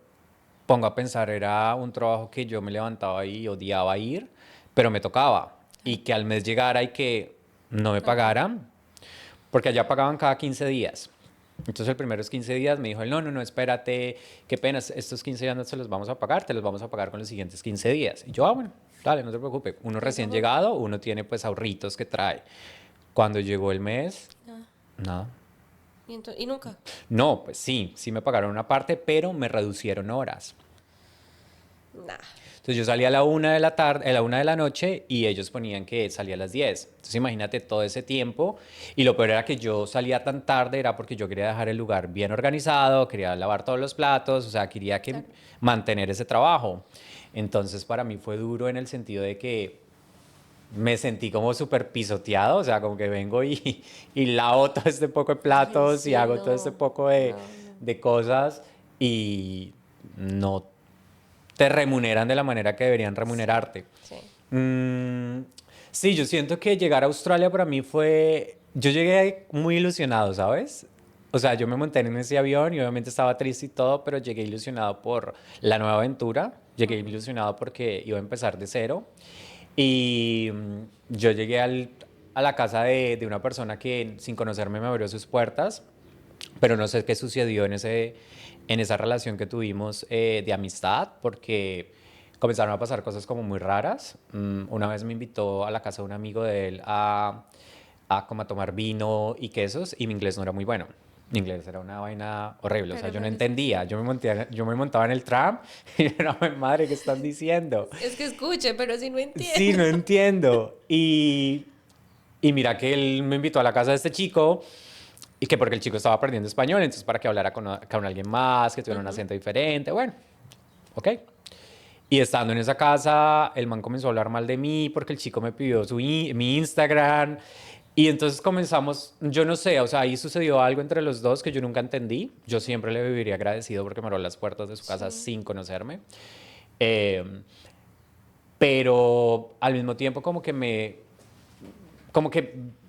[SPEAKER 2] pongo a pensar, era un trabajo que yo me levantaba y odiaba ir, pero me tocaba. Y
[SPEAKER 1] Claro.
[SPEAKER 2] que al mes llegara y que no me
[SPEAKER 1] No paga.
[SPEAKER 2] pagaran, porque allá pagaban cada 15 días. Entonces el primeros 15 días me dijo, él, no, no, no, espérate, qué pena, estos 15 días no se los vamos a pagar, te los vamos a pagar con los siguientes 15 días. Y yo, bueno, dale, no te preocupes. Uno
[SPEAKER 1] Es
[SPEAKER 2] recién
[SPEAKER 1] mejor.
[SPEAKER 2] llegado, uno tiene pues ahorritos que trae. Cuando llegó el mes,
[SPEAKER 1] Nada.
[SPEAKER 2] nada.
[SPEAKER 1] Y nunca.
[SPEAKER 2] No, pues sí, sí me pagaron una parte, pero me reducieron horas.
[SPEAKER 1] Nada.
[SPEAKER 2] Entonces yo salía a la 1 de la tarde, a la 1 de la noche y ellos ponían que salía a las 10. Entonces imagínate todo ese tiempo. Y lo peor era que yo salía tan tarde, era porque yo quería dejar el lugar bien organizado, quería lavar todos los platos, o sea, quería que
[SPEAKER 1] Claro.
[SPEAKER 2] mantener ese trabajo. Entonces para mí fue duro en el sentido de que me sentí como súper pisoteado, o sea, como que vengo y lavo todo este poco de
[SPEAKER 1] Ay,
[SPEAKER 2] platos y
[SPEAKER 1] sí,
[SPEAKER 2] hago todo este
[SPEAKER 1] no,
[SPEAKER 2] poco
[SPEAKER 1] no, no.
[SPEAKER 2] de cosas y no te remuneran de la manera que deberían
[SPEAKER 1] Sí,
[SPEAKER 2] remunerarte.
[SPEAKER 1] sí.
[SPEAKER 2] Mm, sí, yo siento que llegar a Australia para mí fue, yo llegué muy ilusionado, ¿sabes? O sea, yo me monté en ese avión y obviamente estaba triste y todo, pero llegué ilusionado por la nueva aventura, llegué ilusionado porque iba a empezar de cero y yo llegué a la casa de una persona que sin conocerme me abrió sus puertas, pero no sé qué sucedió en esa relación que tuvimos de amistad, porque comenzaron a pasar cosas como muy raras. Una vez me invitó a la casa de un amigo de él como a tomar vino y quesos y mi inglés no era muy bueno. Mi inglés era una vaina horrible, o sea,
[SPEAKER 1] Pero
[SPEAKER 2] yo no
[SPEAKER 1] lo
[SPEAKER 2] entendía.
[SPEAKER 1] sí.
[SPEAKER 2] Yo me montaba en el tram y era, madre, ¿qué están diciendo?
[SPEAKER 1] Es que escuche, pero sí no
[SPEAKER 2] Sí,
[SPEAKER 1] entiendo.
[SPEAKER 2] no entiendo. Y mira que él me invitó a la casa de este chico y que porque el chico estaba aprendiendo español, entonces para que hablara con alguien más, que tuviera un acento diferente, bueno, ok. Y estando en esa casa, el man comenzó a hablar mal de mí porque el chico me pidió mi Instagram. Y entonces comenzamos, yo no sé, o sea, ahí sucedió algo entre los dos que yo nunca entendí. Yo siempre le viviría agradecido porque me abrió las puertas de su casa
[SPEAKER 1] Sí.
[SPEAKER 2] sin conocerme. Eh, pero al mismo tiempo como que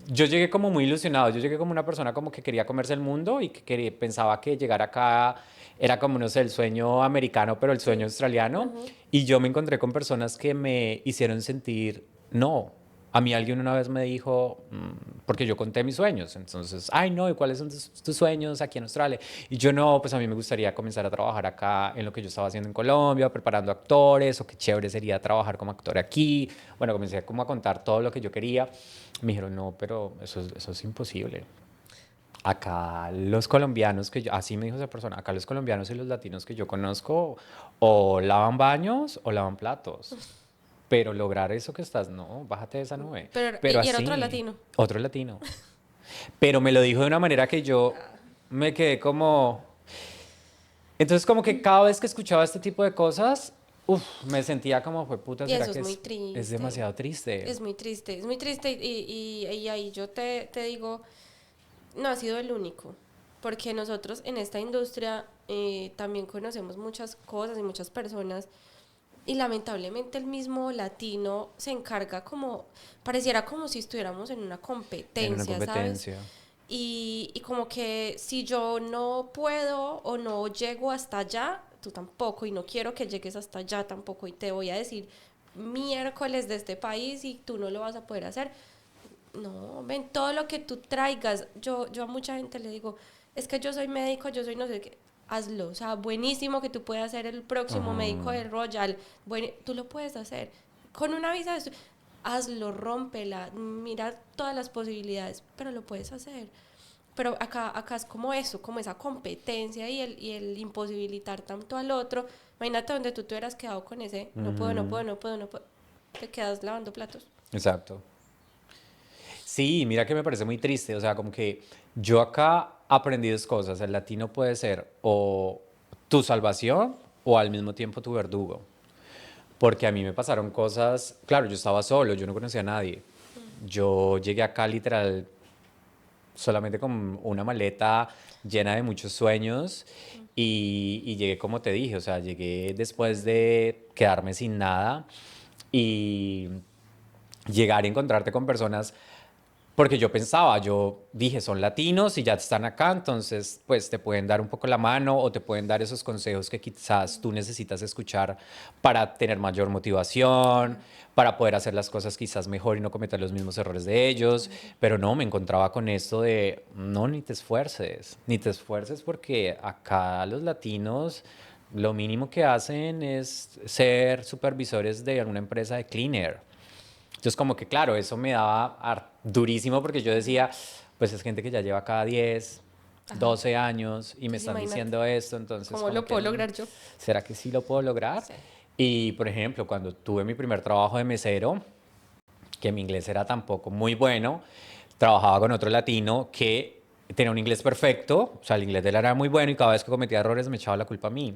[SPEAKER 2] yo llegué como muy ilusionado, yo llegué como una persona como que quería comerse el mundo y que pensaba que llegar acá era como, no sé, el sueño americano, pero el sueño
[SPEAKER 1] Sí.
[SPEAKER 2] australiano.
[SPEAKER 1] Ajá.
[SPEAKER 2] Y yo me encontré con personas que me hicieron sentir, no. A mí alguien una vez me dijo, porque yo conté mis sueños, entonces, ay no, ¿y cuáles son tus sueños aquí en Australia? Y yo no, pues a mí me gustaría comenzar a trabajar acá en lo que yo estaba haciendo en Colombia, preparando actores, o qué chévere sería trabajar como actor aquí. Bueno, comencé como a contar todo lo que yo quería. Me dijeron, no, pero eso es imposible. Acá los colombianos que yo, así me dijo esa persona, acá los colombianos y los latinos que yo conozco o lavan baños o lavan platos. Pero lograr eso que estás, no, bájate de esa nube.
[SPEAKER 1] Pero,
[SPEAKER 2] Pero
[SPEAKER 1] y era otro
[SPEAKER 2] así,
[SPEAKER 1] latino.
[SPEAKER 2] otro latino. Pero me lo dijo de una manera que yo me quedé como... Entonces como que cada vez que escuchaba este tipo de cosas, uf, me sentía como, fue puta,
[SPEAKER 1] Y
[SPEAKER 2] ¿será
[SPEAKER 1] eso es
[SPEAKER 2] que
[SPEAKER 1] muy
[SPEAKER 2] es
[SPEAKER 1] triste.
[SPEAKER 2] demasiado triste?
[SPEAKER 1] Es muy triste y ahí yo te digo, no ha sido el único, porque nosotros en esta industria también conocemos muchas cosas y muchas personas y lamentablemente el mismo latino se encarga como, pareciera como si estuviéramos en una
[SPEAKER 2] En una
[SPEAKER 1] competencia, ¿sabes?
[SPEAKER 2] competencia.
[SPEAKER 1] Y como que si yo no puedo o no llego hasta allá, tú tampoco, y no quiero que llegues hasta allá tampoco, y te voy a decir miércoles de este país y tú no lo vas a poder hacer. No, ven, todo lo que tú traigas, yo a mucha gente le digo, es que yo soy médico, yo soy no sé qué, hazlo, o sea, buenísimo que tú puedas ser el próximo médico
[SPEAKER 2] Ajá.
[SPEAKER 1] del Royal, bueno, tú lo puedes hacer, con una visa de hazlo, rómpela, mira todas las posibilidades, pero lo puedes hacer. Pero acá es como eso, como esa competencia y el imposibilitar tanto al otro. Imagínate donde tú te hubieras quedado con ese, no puedo, no puedo, no puedo, no puedo. Te quedas lavando platos.
[SPEAKER 2] Exacto. Sí, mira que me parece muy triste, o sea, como que yo acá aprendí dos cosas, el latino puede ser o tu salvación o al mismo tiempo tu verdugo, porque a mí me pasaron cosas, claro, yo estaba solo, yo no conocía a nadie, yo llegué acá literal solamente con una maleta llena de muchos sueños y llegué como te dije, o sea, llegué después de quedarme sin nada y llegar y encontrarte con personas porque yo pensaba, yo dije, son latinos y ya están acá, entonces pues te pueden dar un poco la mano o te pueden dar esos consejos que quizás tú necesitas escuchar para tener mayor motivación,
[SPEAKER 1] Claro,
[SPEAKER 2] para poder hacer las cosas quizás mejor y no cometer los mismos errores de ellos.
[SPEAKER 1] claro.
[SPEAKER 2] Pero no, me encontraba con esto de, no, ni te esfuerces porque acá los latinos lo mínimo que hacen es ser supervisores de una empresa de cleaner. Entonces, como que claro, eso me daba durísimo porque yo decía, pues es gente que ya lleva cada 10,
[SPEAKER 1] Ajá.
[SPEAKER 2] 12 años y me
[SPEAKER 1] Entonces
[SPEAKER 2] están
[SPEAKER 1] imagínate,
[SPEAKER 2] diciendo esto, entonces
[SPEAKER 1] ¿cómo
[SPEAKER 2] como
[SPEAKER 1] lo
[SPEAKER 2] que,
[SPEAKER 1] puedo lograr yo?
[SPEAKER 2] ¿será que sí lo puedo lograr?
[SPEAKER 1] Sí.
[SPEAKER 2] Y, por ejemplo, cuando tuve mi primer trabajo de mesero, que mi inglés era tampoco muy bueno, trabajaba con otro latino que tenía un inglés perfecto, o sea, el inglés de él era muy bueno y cada vez que cometía errores me echaba la culpa a mí.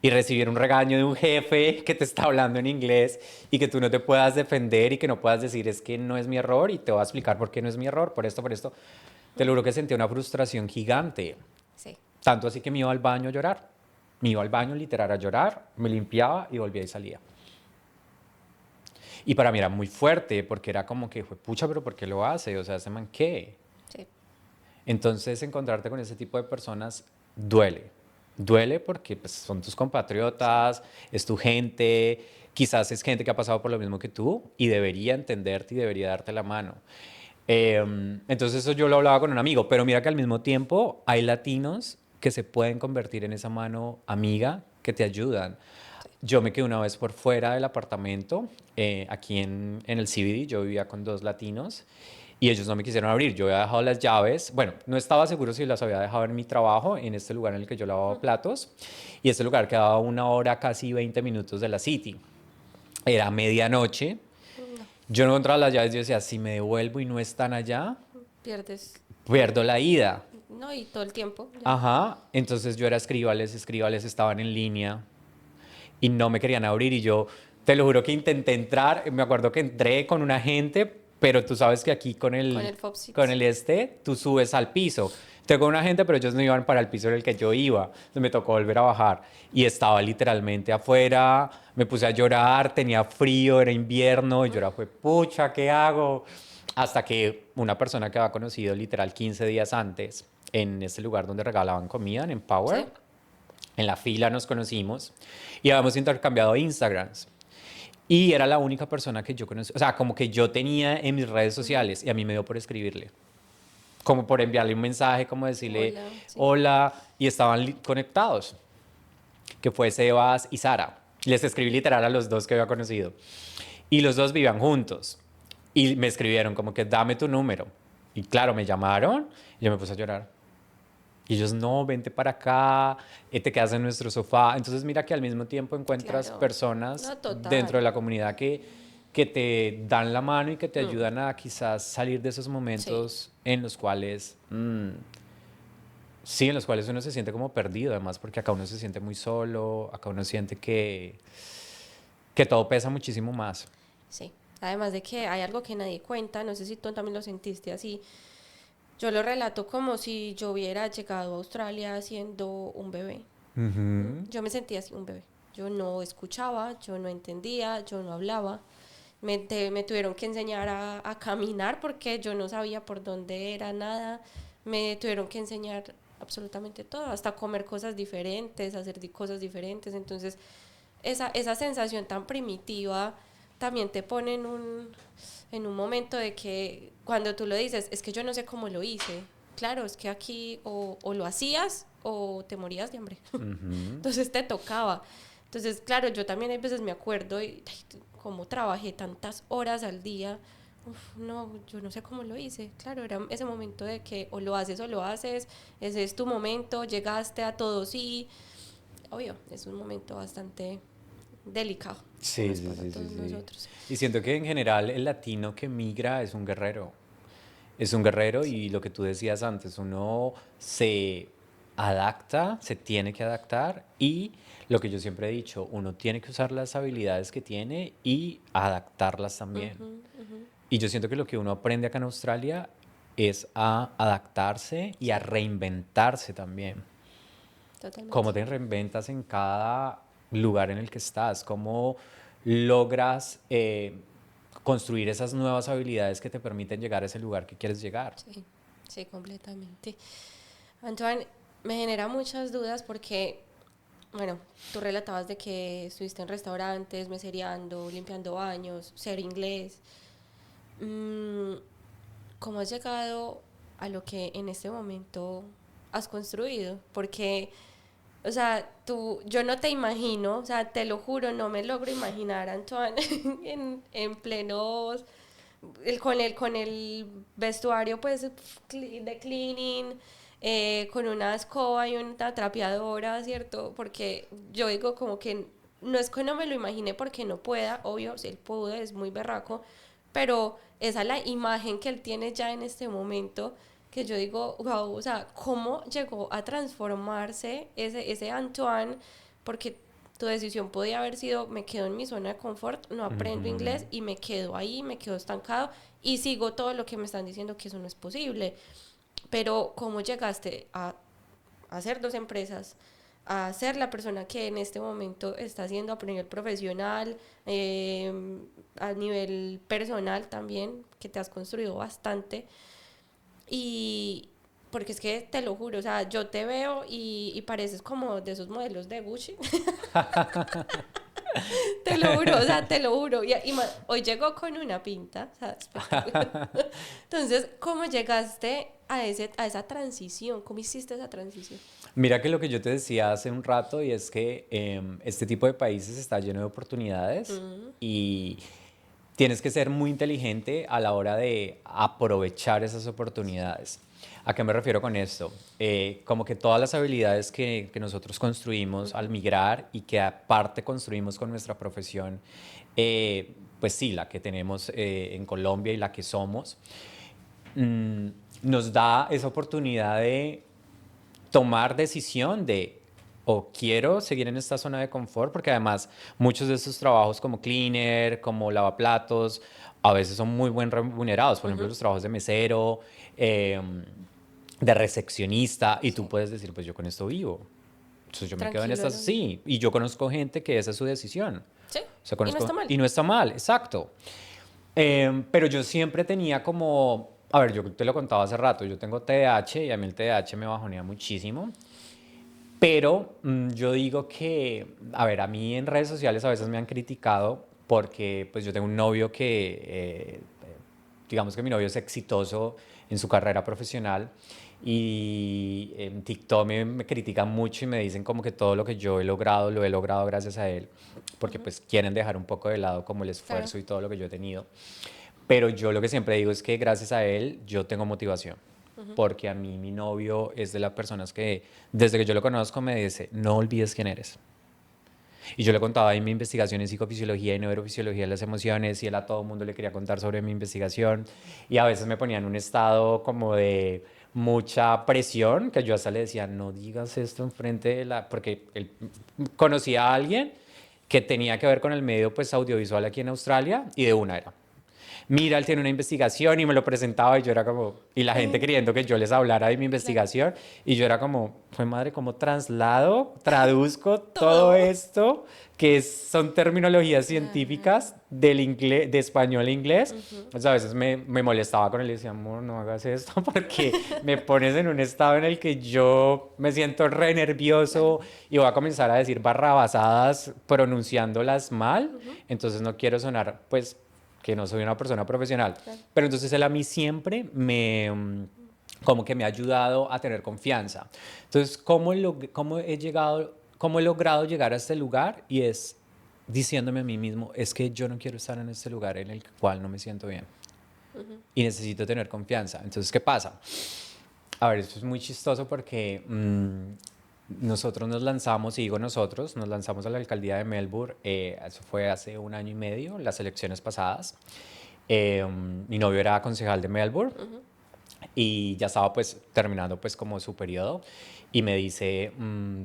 [SPEAKER 2] y recibir un regaño de un jefe que te está hablando en inglés y que tú no te puedas defender y que no puedas decir es que no es mi error y te voy a explicar por qué no es mi error, por esto, por esto. Te lo juro que sentí una frustración gigante.
[SPEAKER 1] Sí,
[SPEAKER 2] Tanto así que me iba al baño a llorar. Me iba al baño literal a llorar, me limpiaba y volvía y salía. Y para mí era muy fuerte porque era como que, fue pucha, pero ¿por qué lo hace? O sea, ¿ese man qué?
[SPEAKER 1] sí.
[SPEAKER 2] Entonces, encontrarte con ese tipo de personas duele. Duele porque pues, son tus compatriotas, es tu gente, quizás es gente que ha pasado por lo mismo que tú y debería entenderte y debería darte la mano. Entonces, eso yo lo hablaba con un amigo, pero mira que al mismo tiempo hay latinos que se pueden convertir en esa mano amiga que te ayudan. Yo me quedé una vez por fuera del apartamento, aquí en el CBD, yo vivía con dos latinos y ellos no me quisieron abrir. Yo había dejado las llaves, bueno, no estaba seguro si las había dejado en mi trabajo, en este lugar en el que yo lavaba platos, y este lugar quedaba a 1 hora, casi 20 minutos de la City. Era medianoche,
[SPEAKER 1] No,
[SPEAKER 2] yo no encontraba las llaves, yo decía, si me devuelvo y no están allá,
[SPEAKER 1] pierdes
[SPEAKER 2] pierdo la ida.
[SPEAKER 1] no, y todo el tiempo, ya.
[SPEAKER 2] Ajá, entonces yo era escríbales, estaban en línea y no me querían abrir y yo te lo juro que intenté entrar, me acuerdo que entré con un agente, pero tú sabes que aquí
[SPEAKER 1] Con el Fopsit,
[SPEAKER 2] con
[SPEAKER 1] sí.
[SPEAKER 2] el tú subes al piso. Entré con un agente, pero ellos no iban para el piso en el que yo iba, entonces me tocó volver a bajar y estaba literalmente afuera, me puse a llorar, tenía frío, era invierno y yo era fue, pucha, ¿qué hago? Hasta que una persona que había conocido literal 15 días antes en ese lugar donde regalaban comida, en
[SPEAKER 1] Sí.
[SPEAKER 2] Empower, en la fila nos conocimos y habíamos intercambiado Instagrams. Y era la única persona que yo conocía, o sea, como que yo tenía en mis redes sociales y a mí me dio por escribirle, como por enviarle un mensaje, como decirle
[SPEAKER 1] Hola, sí.
[SPEAKER 2] hola y estaban conectados, que fue Sebas y Sara. Les escribí literal a los dos que había conocido y los dos vivían juntos y me escribieron como que dame tu número. Y claro, me llamaron y yo me puse a llorar. Y ellos, no, vente para acá, te quedas en nuestro sofá. Entonces mira que al mismo tiempo encuentras
[SPEAKER 1] Claro.
[SPEAKER 2] personas
[SPEAKER 1] No,
[SPEAKER 2] dentro de
[SPEAKER 1] total.
[SPEAKER 2] la comunidad que te dan la mano y que te
[SPEAKER 1] Mm,
[SPEAKER 2] ayudan a quizás salir de esos
[SPEAKER 1] sí,
[SPEAKER 2] momentos en los cuales, sí, en los cuales uno se siente como perdido, además porque acá uno se siente muy solo, acá uno siente que todo pesa muchísimo más.
[SPEAKER 1] sí. Además de que hay algo que nadie cuenta, no sé si tú también lo sentiste así. Yo lo relato como si yo hubiera llegado a Australia siendo un bebé.
[SPEAKER 2] Ujú.
[SPEAKER 1] Yo me sentía así, un bebé. Yo no escuchaba, yo no entendía, yo no hablaba. Me tuvieron que enseñar a caminar porque yo no sabía por dónde era nada. Me tuvieron que enseñar absolutamente todo, hasta comer cosas diferentes, hacer cosas diferentes. Entonces, esa sensación tan primitiva también te pone en un momento de que cuando tú lo dices, es que yo no sé cómo lo hice. Claro, es que aquí o lo hacías o te morías de hambre.
[SPEAKER 2] Ujú.
[SPEAKER 1] Entonces te tocaba. Entonces, claro, yo también a veces me acuerdo y ay, cómo trabajé tantas horas al día. Uf, no, yo no sé cómo lo hice. Claro, era ese momento de que o lo haces, ese es tu momento, llegaste a todo sí. Obvio, es un momento bastante delicado, como
[SPEAKER 2] Sí,
[SPEAKER 1] es
[SPEAKER 2] sí,
[SPEAKER 1] para
[SPEAKER 2] sí, sí,
[SPEAKER 1] todos
[SPEAKER 2] sí.
[SPEAKER 1] nosotros.
[SPEAKER 2] Y siento que en general el latino que migra es un guerrero. Es un guerrero y lo que tú decías antes, uno se adapta, se tiene que adaptar y lo que yo siempre he dicho, uno tiene que usar las habilidades que tiene y adaptarlas también.
[SPEAKER 1] Ujú, ujú.
[SPEAKER 2] Y yo siento que lo que uno aprende acá en Australia es a adaptarse y a
[SPEAKER 1] Sí,
[SPEAKER 2] reinventarse también.
[SPEAKER 1] totalmente.
[SPEAKER 2] Cómo te reinventas en cada lugar en el que estás, cómo logras construir esas nuevas habilidades que te permiten llegar a ese lugar que quieres llegar.
[SPEAKER 1] Sí, sí, completamente. Antoine, me genera muchas dudas porque, bueno, tú relatabas de que estuviste en restaurantes, mesereando, limpiando baños, ser inglés. Mm, ¿Cómo has llegado a lo que en este momento has construido? Porque, o sea, yo no te imagino, o sea, te lo juro, no me logro imaginar a Antoine en plenos con el vestuario pues de cleaning, con una escoba y una trapeadora, ¿cierto? Porque yo digo como que no es que no me lo imaginé porque no pueda, obvio, si él pudo, es muy berraco, pero esa es la imagen que él tiene ya en este momento que yo digo, wow, o sea, cómo llegó a transformarse ese Antoine, porque Tu decisión podía haber sido, me quedo en mi zona de confort, no aprendo inglés y me quedo ahí, me quedo estancado y sigo todo lo que me están diciendo que eso no es posible. Pero ¿cómo llegaste a hacer dos empresas, a ser la persona que en este momento está haciendo a nivel profesional, a nivel personal también, que te has construido bastante? Y porque es que te lo juro, o sea, yo te veo y pareces como de esos modelos de Gucci. Te lo juro, o sea, te lo juro. Hoy llegó con una pinta, o sea, espectacular. Entonces, ¿cómo llegaste a esa transición? ¿Cómo hiciste esa transición?
[SPEAKER 2] Mira que lo que yo te decía hace un rato y es que este tipo de países está lleno de oportunidades y tienes que ser muy inteligente a la hora de aprovechar esas oportunidades. ¿A qué me refiero con esto? Como que todas las habilidades que nosotros construimos al migrar y que aparte construimos con nuestra profesión, pues sí, la que tenemos en Colombia y la que somos, mm, nos da esa oportunidad de tomar decisión de o quiero seguir en esta zona de confort, porque además muchos de estos trabajos como cleaner, como lavaplatos, a veces son muy buen remunerados. Por ejemplo, los trabajos de mesero, eh, de recepcionista, y tú
[SPEAKER 1] Sí,
[SPEAKER 2] puedes decir, pues yo con esto vivo. Entonces yo me quedo en
[SPEAKER 1] tranquilo,
[SPEAKER 2] estas,
[SPEAKER 1] ¿no?
[SPEAKER 2] sí, y yo conozco gente que esa es su decisión.
[SPEAKER 1] Sí,
[SPEAKER 2] O sea,
[SPEAKER 1] y no está
[SPEAKER 2] conozco,
[SPEAKER 1] mal.
[SPEAKER 2] y no está mal, exacto. Pero yo siempre tenía como, a ver, yo te lo contaba hace rato, yo tengo TDAH y a mí el TDAH me bajonea muchísimo. Pero yo digo que, a ver, a mí en redes sociales a veces me han criticado porque pues yo tengo un novio que, digamos que mi novio es exitoso en su carrera profesional y en TikTok me critican mucho y me dicen como que todo lo que yo he logrado lo he logrado gracias a él, porque pues quieren dejar un poco de lado como el
[SPEAKER 1] Claro.
[SPEAKER 2] esfuerzo y todo lo que yo he tenido. Pero yo lo que siempre digo es que gracias a él yo tengo motivación. Porque a mí mi novio es de las personas que desde que yo lo conozco me dice, no olvides quién eres. Y yo le contaba ahí mi investigación en psicofisiología y neurofisiología de las emociones y él a todo el mundo le quería contar sobre mi investigación y a veces me ponía en un estado como de mucha presión que yo hasta le decía, no digas esto enfrente de la... porque él conocía a alguien que tenía que ver con el medio pues audiovisual aquí en Australia y de una era mira, él tiene una investigación y me lo presentaba y yo era como, y la gente
[SPEAKER 1] Ay,
[SPEAKER 2] queriendo que yo les hablara de mi
[SPEAKER 1] claro.
[SPEAKER 2] investigación y yo era como, fue madre, ¿cómo traslado, traduzco todo
[SPEAKER 1] Todo.
[SPEAKER 2] esto que son terminologías
[SPEAKER 1] Claro.
[SPEAKER 2] científicas del inglés, de español a inglés? O sea, a veces me molestaba con él y decía, amor, no hagas esto porque me pones en un estado en el que yo me siento re
[SPEAKER 1] Claro.
[SPEAKER 2] nervioso y voy a comenzar a decir barrabasadas pronunciándolas mal, entonces no quiero sonar, pues que no soy una persona profesional.
[SPEAKER 1] Claro.
[SPEAKER 2] Pero entonces él a mí siempre como que me ha ayudado a tener confianza. Entonces, ¿cómo he llegado, cómo he logrado llegar a este lugar? Y es diciéndome a mí mismo, es que yo no quiero estar en este lugar en el cual no me siento bien. Y necesito tener confianza. Entonces, ¿qué pasa? A ver, esto es muy chistoso porque nosotros nos lanzamos, y digo nosotros, nos lanzamos a la alcaldía de Melbourne, eso fue hace un año y medio, las elecciones pasadas. Mi novio era concejal de Melbourne y ya estaba pues terminando pues como su periodo y me dice,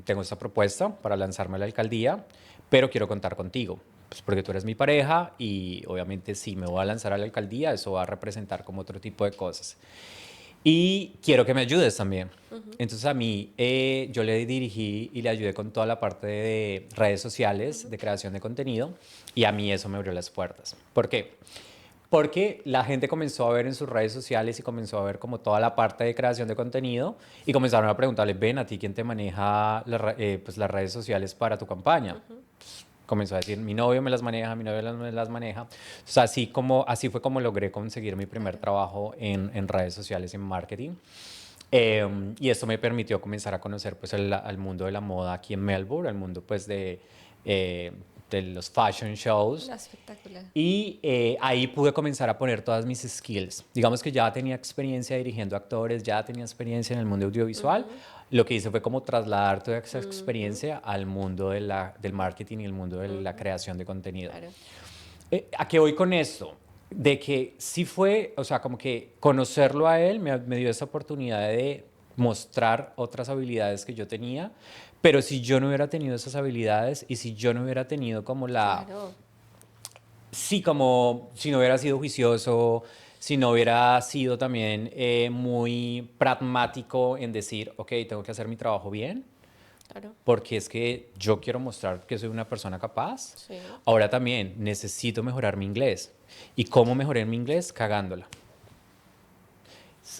[SPEAKER 2] tengo esta propuesta para lanzarme a la alcaldía, pero quiero contar contigo. Pues porque tú eres mi pareja y obviamente si me voy a lanzar a la alcaldía, eso va a representar como otro tipo de cosas. Y quiero que me ayudes también. Entonces a mí yo le dirigí y le ayudé con toda la parte de redes sociales, de creación de contenido, y a mí eso me abrió las puertas. ¿Por qué? Porque la gente comenzó a ver en sus redes sociales y comenzó a ver como toda la parte de creación de contenido y comenzaron a preguntarle, ven, a ti quién te maneja pues, las redes sociales para tu campaña. Comenzó a decir, mi novio me las maneja, mi novio me las maneja. O sea, así fue como logré conseguir mi primer
[SPEAKER 1] Claro.
[SPEAKER 2] trabajo en redes sociales, en marketing. Y esto me permitió comenzar a conocer pues al mundo de la moda aquí en Melbourne, al mundo pues de los fashion shows.
[SPEAKER 1] No, espectacular.
[SPEAKER 2] Y ahí pude comenzar a poner todas mis skills. Digamos que ya tenía experiencia dirigiendo actores, ya tenía experiencia en el mundo audiovisual. Lo que hice fue como trasladar toda esa experiencia al mundo del marketing y el mundo de la creación de contenido.
[SPEAKER 1] Claro.
[SPEAKER 2] ¿A qué voy con esto? De que sí fue, o sea, como que conocerlo a él me dio esa oportunidad de mostrar otras habilidades que yo tenía, Pero si yo no hubiera tenido esas habilidades y si yo no hubiera tenido como la...
[SPEAKER 1] Claro,
[SPEAKER 2] Sí, como si no hubiera sido juicioso, si no hubiera sido también muy pragmático en decir, ok, tengo que hacer mi trabajo bien,
[SPEAKER 1] claro.
[SPEAKER 2] porque es que yo quiero mostrar que soy una persona capaz.
[SPEAKER 1] Sí.
[SPEAKER 2] Ahora también necesito mejorar mi inglés. ¿Y cómo mejoré mi inglés? Cagándola.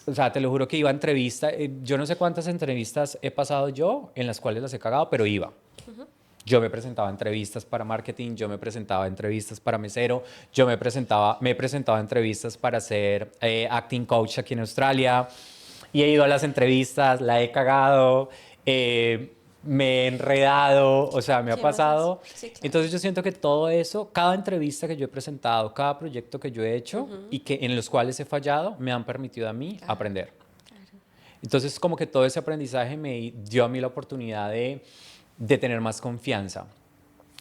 [SPEAKER 2] O sea, te lo juro que iba a entrevistas, yo no sé cuántas entrevistas he pasado yo en las cuales las he cagado, pero iba. Yo me presentaba a entrevistas para marketing, yo me presentaba a entrevistas para mesero, me presentaba a entrevistas para ser acting coach aquí en Australia y he ido a las entrevistas, la he cagado, me he enredado, o sea, me ha
[SPEAKER 1] ¿Qué más es?
[SPEAKER 2] pasado.
[SPEAKER 1] Sí, claro.
[SPEAKER 2] Entonces yo siento que todo eso, cada entrevista que yo he presentado, cada proyecto que yo he hecho y que en los cuales he fallado, me han permitido a mí
[SPEAKER 1] Claro,
[SPEAKER 2] aprender.
[SPEAKER 1] claro.
[SPEAKER 2] Entonces, como que todo ese aprendizaje me dio a mí la oportunidad de tener más confianza.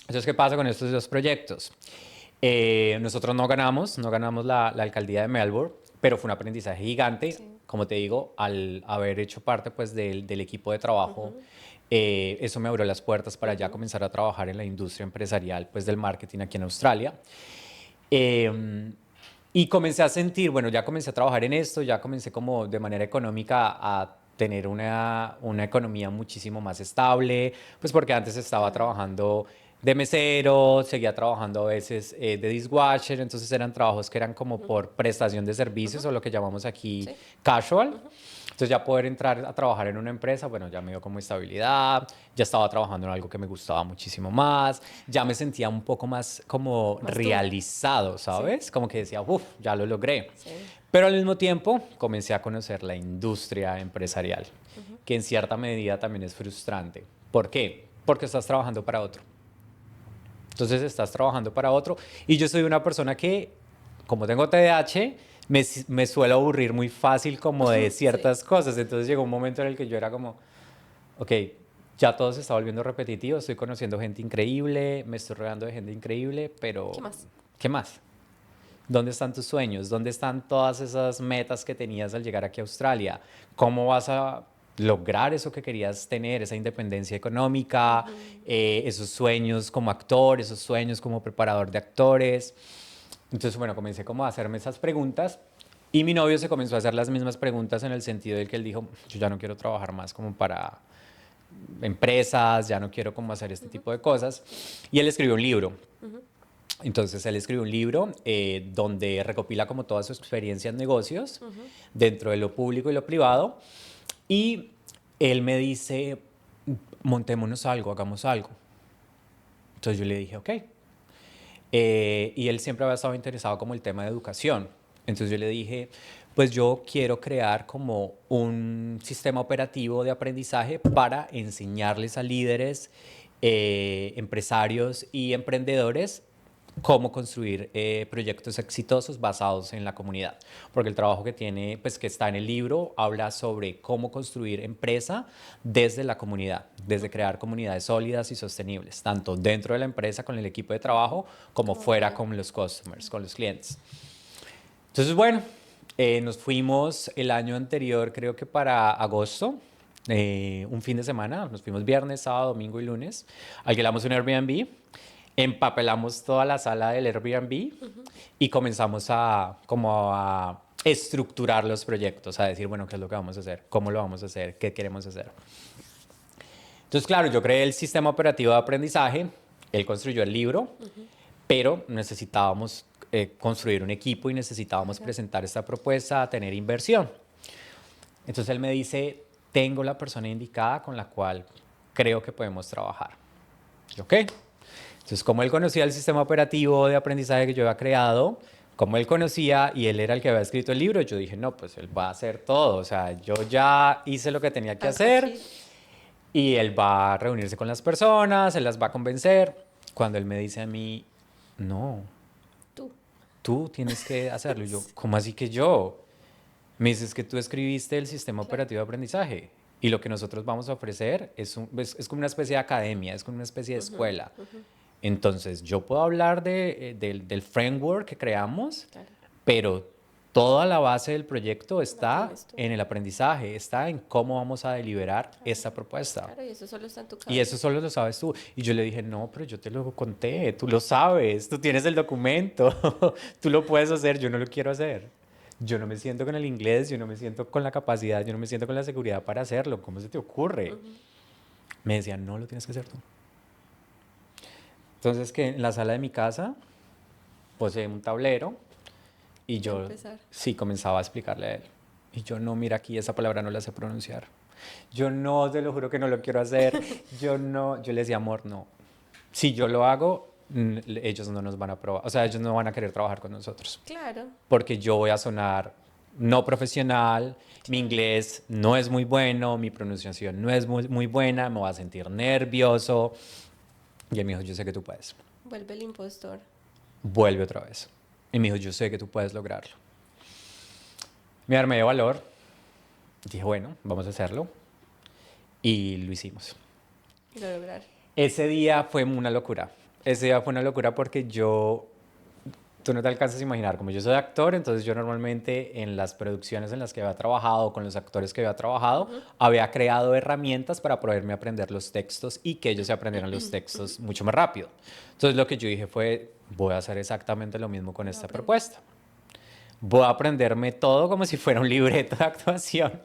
[SPEAKER 2] Entonces, ¿qué pasa con estos dos proyectos? Nosotros no ganamos la alcaldía de Melbourne, pero fue un aprendizaje gigante,
[SPEAKER 1] Sí.
[SPEAKER 2] como te digo, al haber hecho parte pues del equipo de trabajo. Eso me abrió las puertas para ya comenzar a trabajar en la industria empresarial pues del marketing aquí en Australia. Eh, y comencé a sentir, bueno, ya comencé a trabajar en esto, ya comencé como de manera económica a tener una economía muchísimo más estable, pues porque antes estaba
[SPEAKER 1] Claro.
[SPEAKER 2] trabajando de mesero, seguía trabajando a veces de dishwasher, entonces eran trabajos que eran como por prestación de servicios o lo que llamamos aquí
[SPEAKER 1] Sí.
[SPEAKER 2] casual. Entonces ya poder entrar a trabajar en una empresa, bueno, ya me dio como estabilidad, ya estaba trabajando en algo que me gustaba muchísimo más, ya me sentía un poco más como
[SPEAKER 1] Más tú.
[SPEAKER 2] realizado,
[SPEAKER 1] Sí.
[SPEAKER 2] ¿sabes? Como que decía, uff, ya lo logré.
[SPEAKER 1] Sí.
[SPEAKER 2] Pero al mismo tiempo comencé a conocer la industria empresarial, que en cierta medida también es frustrante. ¿Por qué? Porque estás trabajando para otro. Entonces estás trabajando para otro y yo soy una persona que, como tengo TDAH, me suelo aburrir muy fácil como de
[SPEAKER 1] Sí.
[SPEAKER 2] ciertas cosas. Entonces llegó un momento en el que yo era como, ok, ya todo se está volviendo repetitivo, estoy conociendo gente increíble, me estoy rodeando de gente increíble,
[SPEAKER 1] ¿Qué
[SPEAKER 2] pero
[SPEAKER 1] más?
[SPEAKER 2] ¿qué más? ¿Dónde están tus sueños? ¿Dónde están todas esas metas que tenías al llegar aquí a Australia? ¿Cómo vas a lograr eso que querías tener, esa independencia económica, esos sueños como actor, esos sueños como preparador de actores? Entonces, bueno, comencé como a hacerme esas preguntas y mi novio se comenzó a hacer las mismas preguntas en el sentido de que él dijo, yo ya no quiero trabajar más como para empresas, ya no quiero como hacer este tipo de cosas. Y él escribió un libro. Entonces él escribió un libro donde recopila como toda su experiencia en negocios dentro de lo público y lo privado y él me dice, montémonos algo, hagamos algo. Entonces yo le dije, ok. Y él siempre había estado interesado como el tema de educación. Entonces yo le dije, pues yo quiero crear como un sistema operativo de aprendizaje para enseñarles a líderes, empresarios y emprendedores cómo construir proyectos exitosos basados en la comunidad. Porque el trabajo que tiene, pues que está en el libro, habla sobre cómo construir empresa desde la comunidad, desde crear comunidades sólidas y sostenibles, tanto dentro de la empresa con el equipo de trabajo, como
[SPEAKER 1] Como
[SPEAKER 2] fuera
[SPEAKER 1] fuera.
[SPEAKER 2] con los customers, con los clientes. Entonces, bueno, nos fuimos el año anterior, creo que para agosto, un fin de semana, nos fuimos viernes, sábado, domingo y lunes, alquilamos un Airbnb, empapelamos toda la sala del Airbnb y comenzamos a como a estructurar los proyectos, a decir, bueno, ¿qué es lo que vamos a hacer? ¿Cómo lo vamos a hacer? ¿Qué queremos hacer? Entonces, claro, yo creé el sistema operativo de aprendizaje, él construyó el libro, pero necesitábamos construir un equipo y necesitábamos
[SPEAKER 1] Claro.
[SPEAKER 2] presentar esta propuesta, tener inversión. Entonces él me dice, tengo la persona indicada con la cual creo que podemos trabajar. Y, ok. Entonces, como él conocía el sistema operativo de aprendizaje que yo había creado, como él conocía y él era el que había escrito el libro, yo dije, no, pues él va a hacer todo. O sea, yo ya hice lo que tenía que
[SPEAKER 1] Hasta
[SPEAKER 2] hacer
[SPEAKER 1] aquí.
[SPEAKER 2] y él va a reunirse con las personas, él las va a convencer. Cuando él me dice a mí, no,
[SPEAKER 1] Tú.
[SPEAKER 2] tú tienes que hacerlo. Y yo, ¿cómo así que yo? Me dices que tú escribiste el sistema
[SPEAKER 1] Claro.
[SPEAKER 2] operativo de aprendizaje y lo que nosotros vamos a ofrecer es como una especie de academia, es como una especie de escuela. Entonces, yo puedo hablar del framework que creamos,
[SPEAKER 1] Claro.
[SPEAKER 2] pero Toda la base del proyecto está
[SPEAKER 1] tienes tú.
[SPEAKER 2] en el aprendizaje, está en cómo vamos a deliberar esta propuesta.
[SPEAKER 1] Claro, y eso solo está en tu
[SPEAKER 2] Y
[SPEAKER 1] cabeza.
[SPEAKER 2] eso solo lo sabes tú. Y yo le dije, no, pero yo te lo conté, tú lo sabes, tú tienes el documento, tú lo puedes hacer, yo no lo quiero hacer. Yo no me siento con el inglés, yo no me siento con la capacidad, yo no me siento con la seguridad para hacerlo. ¿Cómo se te ocurre? Me decían, no, lo tienes que hacer tú. Entonces, que en la sala de mi casa posee un tablero y
[SPEAKER 1] A
[SPEAKER 2] yo
[SPEAKER 1] empezar.
[SPEAKER 2] sí comenzaba a explicarle a él. Y yo, no, mira aquí, esa palabra no la sé pronunciar. Yo no, te lo juro que no lo quiero hacer. Yo no, yo le decía, amor, no. Si yo lo hago, ellos no nos van a probar, o sea, ellos no van a querer trabajar con nosotros.
[SPEAKER 1] Claro.
[SPEAKER 2] Porque yo voy a sonar no profesional, mi inglés no es muy bueno, mi pronunciación no es muy buena, me voy a sentir nervioso. Y él me dijo, yo sé que tú puedes.
[SPEAKER 1] Vuelve el impostor.
[SPEAKER 2] Vuelve otra vez. Y me dijo, yo sé que tú puedes lograrlo. Me armé de valor. Dije, bueno, vamos a hacerlo. Y lo hicimos.
[SPEAKER 1] Y lo lograr.
[SPEAKER 2] Ese día fue una locura. Ese día fue una locura porque tú no te alcanzas a imaginar, como yo soy actor, entonces yo normalmente en las producciones en las que había trabajado, con los actores que había trabajado, había creado herramientas para poderme aprender los textos y que ellos se aprendieran los textos mucho más rápido. Entonces lo que yo dije fue, voy a hacer exactamente lo mismo con esta propuesta. Voy a aprenderme todo como si fuera un libreto de actuación.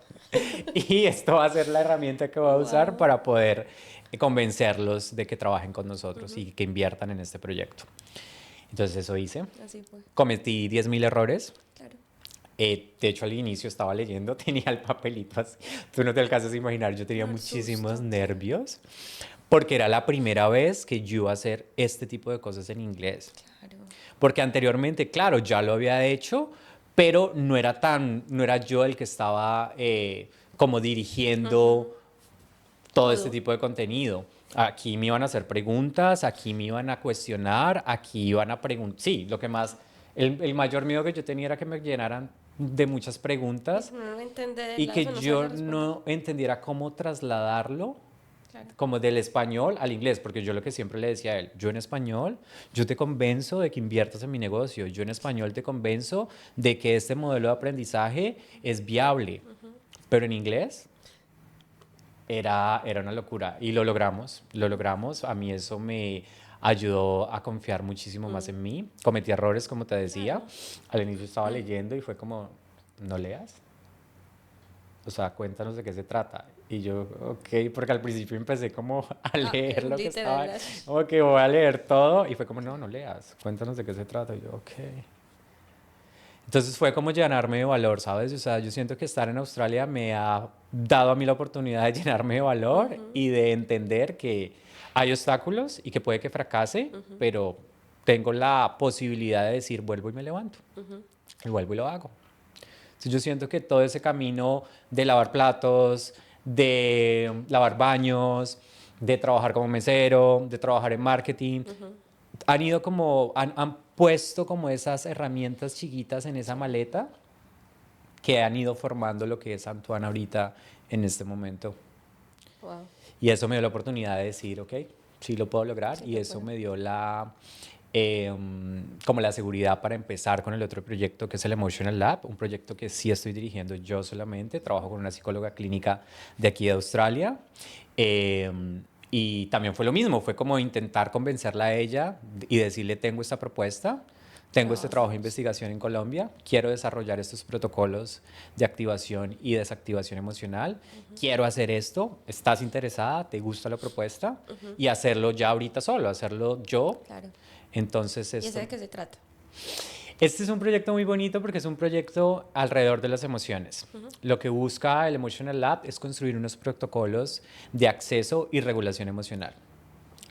[SPEAKER 2] Y esto va a ser la herramienta que voy a usar
[SPEAKER 1] Wow.
[SPEAKER 2] para poder convencerlos de que trabajen con nosotros y que inviertan en este proyecto. Entonces eso hice.
[SPEAKER 1] Así fue.
[SPEAKER 2] Cometí 10.000 errores.
[SPEAKER 1] Claro.
[SPEAKER 2] De hecho, al inicio estaba leyendo, tenía el papelito así. Tú no te alcanzas a imaginar, yo tenía
[SPEAKER 1] Por
[SPEAKER 2] muchísimos
[SPEAKER 1] susto.
[SPEAKER 2] nervios porque era la primera vez que yo iba a hacer este tipo de cosas en inglés.
[SPEAKER 1] Claro.
[SPEAKER 2] Porque anteriormente, claro, ya lo había hecho, pero no era yo el que estaba como dirigiendo todo este
[SPEAKER 1] Todo.
[SPEAKER 2] tipo de contenido. Aquí me iban a hacer preguntas, aquí me iban a cuestionar, aquí iban a preguntar. Sí, lo que más, el mayor miedo que yo tenía era que me llenaran de muchas preguntas
[SPEAKER 1] No
[SPEAKER 2] y
[SPEAKER 1] entenderlas o
[SPEAKER 2] que
[SPEAKER 1] no
[SPEAKER 2] yo
[SPEAKER 1] saberlas responder.
[SPEAKER 2] no entendiera cómo trasladarlo
[SPEAKER 1] Claro.
[SPEAKER 2] como del español al inglés, porque yo lo que siempre le decía a él, yo en español, yo te convenzo de que inviertas en mi negocio, yo en español te convenzo de que este modelo de aprendizaje es viable, pero en inglés era una locura y lo logramos, a mí eso me ayudó a confiar muchísimo más en mí, cometí errores como te decía,
[SPEAKER 1] Claro.
[SPEAKER 2] al inicio estaba leyendo y fue como, no leas, o sea, cuéntanos de qué se trata. Y yo, ok, porque al principio empecé como a leer lo que
[SPEAKER 1] Literal.
[SPEAKER 2] estaba, como que voy a leer todo, y fue como, no, no leas, cuéntanos de qué se trata. Y yo, ok. Entonces fue como llenarme de valor, ¿sabes? O sea, yo siento que estar en Australia me ha dado a mí la oportunidad de llenarme de valor y de entender que hay obstáculos y que puede que fracase, pero tengo la posibilidad de decir, vuelvo y me levanto, y vuelvo y lo hago. Entonces yo siento que todo ese camino de lavar platos, de lavar baños, de trabajar como mesero, de trabajar en marketing, han ido como, han puesto como esas herramientas chiquitas en esa maleta que han ido formando lo que es Antoine ahorita en este momento.
[SPEAKER 1] Wow.
[SPEAKER 2] Y eso me dio la oportunidad de decir, ok, sí lo puedo lograr.
[SPEAKER 1] Sí
[SPEAKER 2] Y
[SPEAKER 1] te
[SPEAKER 2] eso
[SPEAKER 1] puedo.
[SPEAKER 2] me dio como la seguridad para empezar con el otro proyecto que es el Emotional Lab, un proyecto que sí estoy dirigiendo yo solamente. Trabajo con una psicóloga clínica de aquí de Australia. Y también fue lo mismo, fue como intentar convencerla a ella y decirle, tengo esta propuesta. Tengo este trabajo de
[SPEAKER 1] Trabajemos.
[SPEAKER 2] investigación en Colombia, quiero desarrollar estos protocolos de activación y desactivación emocional, quiero hacer esto, ¿estás interesada? ¿Te gusta la propuesta? Y hacerlo ya ahorita solo, hacerlo yo.
[SPEAKER 1] Claro.
[SPEAKER 2] Entonces
[SPEAKER 1] ¿Y ese de
[SPEAKER 2] esto,
[SPEAKER 1] qué se trata?
[SPEAKER 2] este es un proyecto muy bonito porque es un proyecto alrededor de las emociones. Lo que busca el Emotional Lab es construir unos protocolos de acceso y regulación emocional.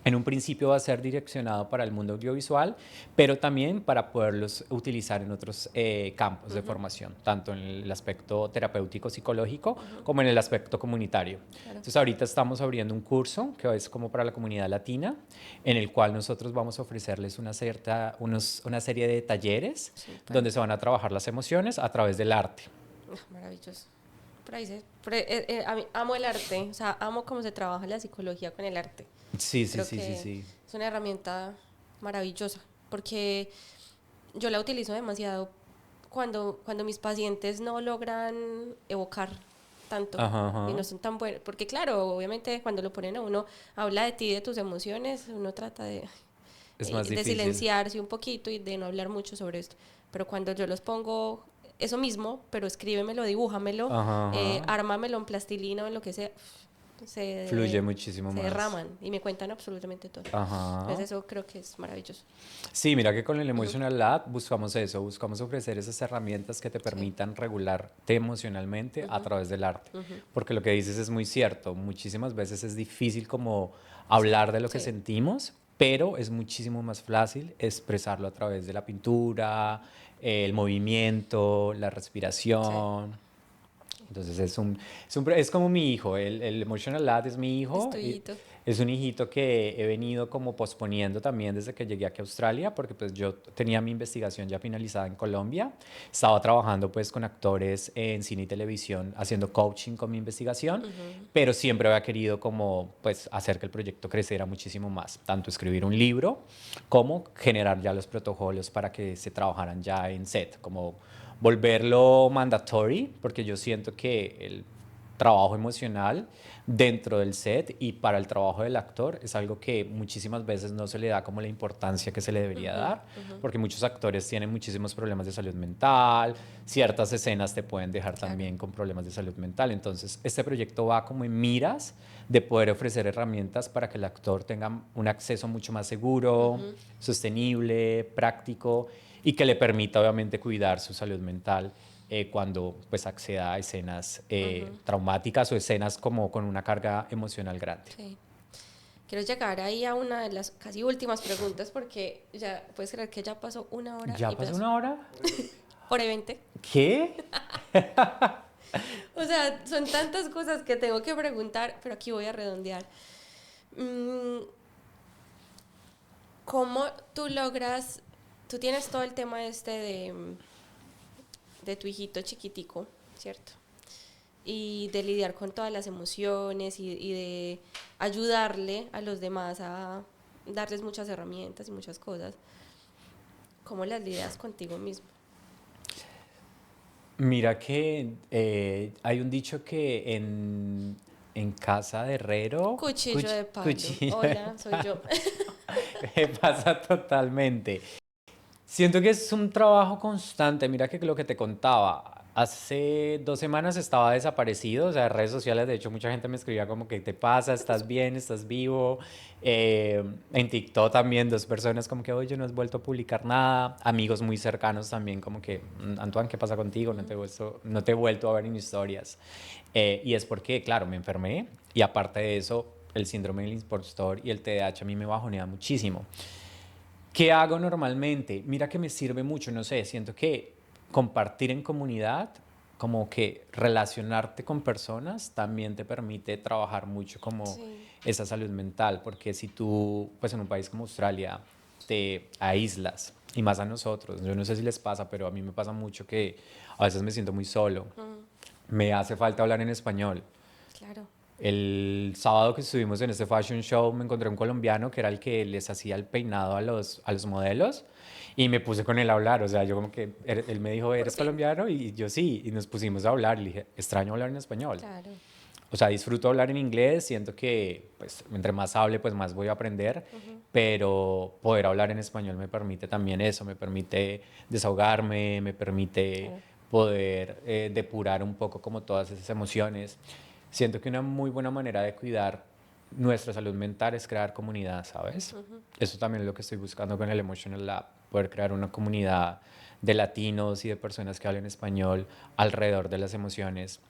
[SPEAKER 2] En un principio va a ser direccionado para el mundo audiovisual, pero también para poderlos utilizar en otros campos de formación, tanto en el aspecto terapéutico psicológico como en el aspecto comunitario.
[SPEAKER 1] Claro.
[SPEAKER 2] Entonces ahorita estamos abriendo un curso que es como para la comunidad latina, en el cual nosotros vamos a ofrecerles una serie de talleres
[SPEAKER 1] Súper.
[SPEAKER 2] donde se van a trabajar las emociones a través del arte.
[SPEAKER 1] Maravilloso. Por ahí a mí amo el arte, o sea, amo cómo se trabaja la psicología con el arte.
[SPEAKER 2] Sí, sí,
[SPEAKER 1] Creo
[SPEAKER 2] sí, sí,
[SPEAKER 1] que
[SPEAKER 2] sí.
[SPEAKER 1] es una herramienta maravillosa, porque yo la utilizo demasiado cuando mis pacientes no logran evocar tanto
[SPEAKER 2] Ajá,
[SPEAKER 1] y
[SPEAKER 2] ajá.
[SPEAKER 1] no son tan buenos, porque claro, obviamente cuando lo ponen a uno, habla de ti, de tus emociones, uno trata
[SPEAKER 2] Es más
[SPEAKER 1] de
[SPEAKER 2] difícil.
[SPEAKER 1] silenciarse un poquito y de no hablar mucho sobre esto. Pero cuando yo los pongo eso mismo, pero escríbemelo, dibújamelo,
[SPEAKER 2] Ajá, ajá.
[SPEAKER 1] ármamelo en plastilina o en lo que sea,
[SPEAKER 2] Fluye muchísimo
[SPEAKER 1] se
[SPEAKER 2] más.
[SPEAKER 1] derraman y me cuentan absolutamente todo. Entonces
[SPEAKER 2] Ajá.
[SPEAKER 1] eso creo que es maravilloso.
[SPEAKER 2] Sí, mira que con el Emotional Lab buscamos eso, buscamos ofrecer esas herramientas que te
[SPEAKER 1] Sí.
[SPEAKER 2] permitan regularte emocionalmente a
[SPEAKER 1] Ujú,
[SPEAKER 2] través del arte.
[SPEAKER 1] ujú.
[SPEAKER 2] Porque lo que dices es muy cierto, muchísimas veces es difícil como hablar de lo que
[SPEAKER 1] Sí,
[SPEAKER 2] sentimos, pero es muchísimo más fácil expresarlo a través de la pintura, el movimiento, la
[SPEAKER 1] sí.
[SPEAKER 2] respiración. Entonces es como mi hijo, el Emotional Lad es mi
[SPEAKER 1] Es
[SPEAKER 2] hijo,
[SPEAKER 1] tu
[SPEAKER 2] y
[SPEAKER 1] hijito.
[SPEAKER 2] es un hijito que he venido como posponiendo también desde que llegué aquí a Australia, porque pues yo tenía mi investigación ya finalizada en Colombia, estaba trabajando pues con actores en cine y televisión, haciendo coaching con mi investigación,
[SPEAKER 1] Ujú,
[SPEAKER 2] pero siempre había querido como pues hacer que el proyecto creciera muchísimo más, tanto escribir un libro como generar ya los protocolos para que se trabajaran ya en set, como volverlo mandatory, porque yo siento que el trabajo emocional dentro del set y para el trabajo del actor es algo que muchísimas veces no se le da como la importancia que se le debería
[SPEAKER 1] ujú,
[SPEAKER 2] dar,
[SPEAKER 1] ujú.
[SPEAKER 2] porque muchos actores tienen muchísimos problemas de salud mental, ciertas escenas te pueden dejar
[SPEAKER 1] Claro.
[SPEAKER 2] también con problemas de salud mental, entonces este proyecto va como en miras de poder ofrecer herramientas para que el actor tenga un acceso mucho más seguro,
[SPEAKER 1] Ujú,
[SPEAKER 2] sostenible, práctico y que le permita obviamente cuidar su salud mental cuando pues acceda a escenas
[SPEAKER 1] ujú.
[SPEAKER 2] traumáticas o escenas como con una carga emocional grande.
[SPEAKER 1] Sí. Quiero llegar ahí a una de las casi últimas preguntas porque ya puedes creer que ya pasó una hora
[SPEAKER 2] ¿Ya
[SPEAKER 1] y
[SPEAKER 2] pasó
[SPEAKER 1] pedazo
[SPEAKER 2] una hora?
[SPEAKER 1] por evento.
[SPEAKER 2] ¿Qué?
[SPEAKER 1] O sea, son tantas cosas que tengo que preguntar, pero aquí voy a redondear. Mm, ¿Cómo tú logras, tú tienes todo el tema este de tu hijito chiquitico, ¿cierto? Y de lidiar con todas las emociones y de ayudarle a los demás a darles muchas herramientas y muchas cosas. ¿Cómo las lidias contigo mismo?
[SPEAKER 2] Mira que hay un dicho que en casa de herrero,
[SPEAKER 1] Cuchillo de palo.
[SPEAKER 2] cuchillo de
[SPEAKER 1] Hola, soy yo.
[SPEAKER 2] me pasa totalmente. Siento que es un trabajo constante. Mira que lo que te contaba, hace 2 semanas estaba desaparecido, o sea, en redes sociales, de hecho, mucha gente me escribía como que te pasa, estás bien, estás vivo. En TikTok también, 2 personas como que, oye, no has vuelto a publicar nada. Amigos muy cercanos también como que, Antoine, ¿qué pasa contigo? No te he vuelto a ver en historias. Y es porque, claro, me enfermé y aparte de eso, el síndrome del impostor y el TDAH a mí me bajonea muchísimo. ¿Qué hago normalmente? Mira que me sirve mucho, no sé, siento que compartir en comunidad, como que relacionarte con personas, también te permite trabajar mucho como
[SPEAKER 1] Sí.
[SPEAKER 2] esa salud mental, porque si tú, pues en un país como Australia, te aíslas, y más a nosotros, yo no sé si les pasa, pero a mí me pasa mucho que a veces me siento muy solo,
[SPEAKER 1] Mm,
[SPEAKER 2] me hace falta hablar en español.
[SPEAKER 1] claro.
[SPEAKER 2] El sábado que estuvimos en este fashion show me encontré un colombiano que era el que les hacía el peinado a los modelos y me puse con él a hablar, o sea, yo como que él me dijo,
[SPEAKER 1] Por
[SPEAKER 2] ¿eres
[SPEAKER 1] fin.
[SPEAKER 2] colombiano? Y yo sí, y nos pusimos a hablar y le dije, extraño hablar en español.
[SPEAKER 1] Claro.
[SPEAKER 2] O sea, disfruto hablar en inglés, siento que pues entre más hable pues más voy a aprender,
[SPEAKER 1] Ujú,
[SPEAKER 2] pero poder hablar en español me permite también eso, me permite desahogarme, me permite
[SPEAKER 1] claro.
[SPEAKER 2] poder depurar un poco como todas esas emociones. Siento que una muy buena manera de cuidar nuestra salud mental es crear comunidad, ¿sabes?
[SPEAKER 1] Ujú,
[SPEAKER 2] Eso también es lo que estoy buscando con el Emotional Lab, poder crear una comunidad de latinos y de personas que hablen español alrededor de las emociones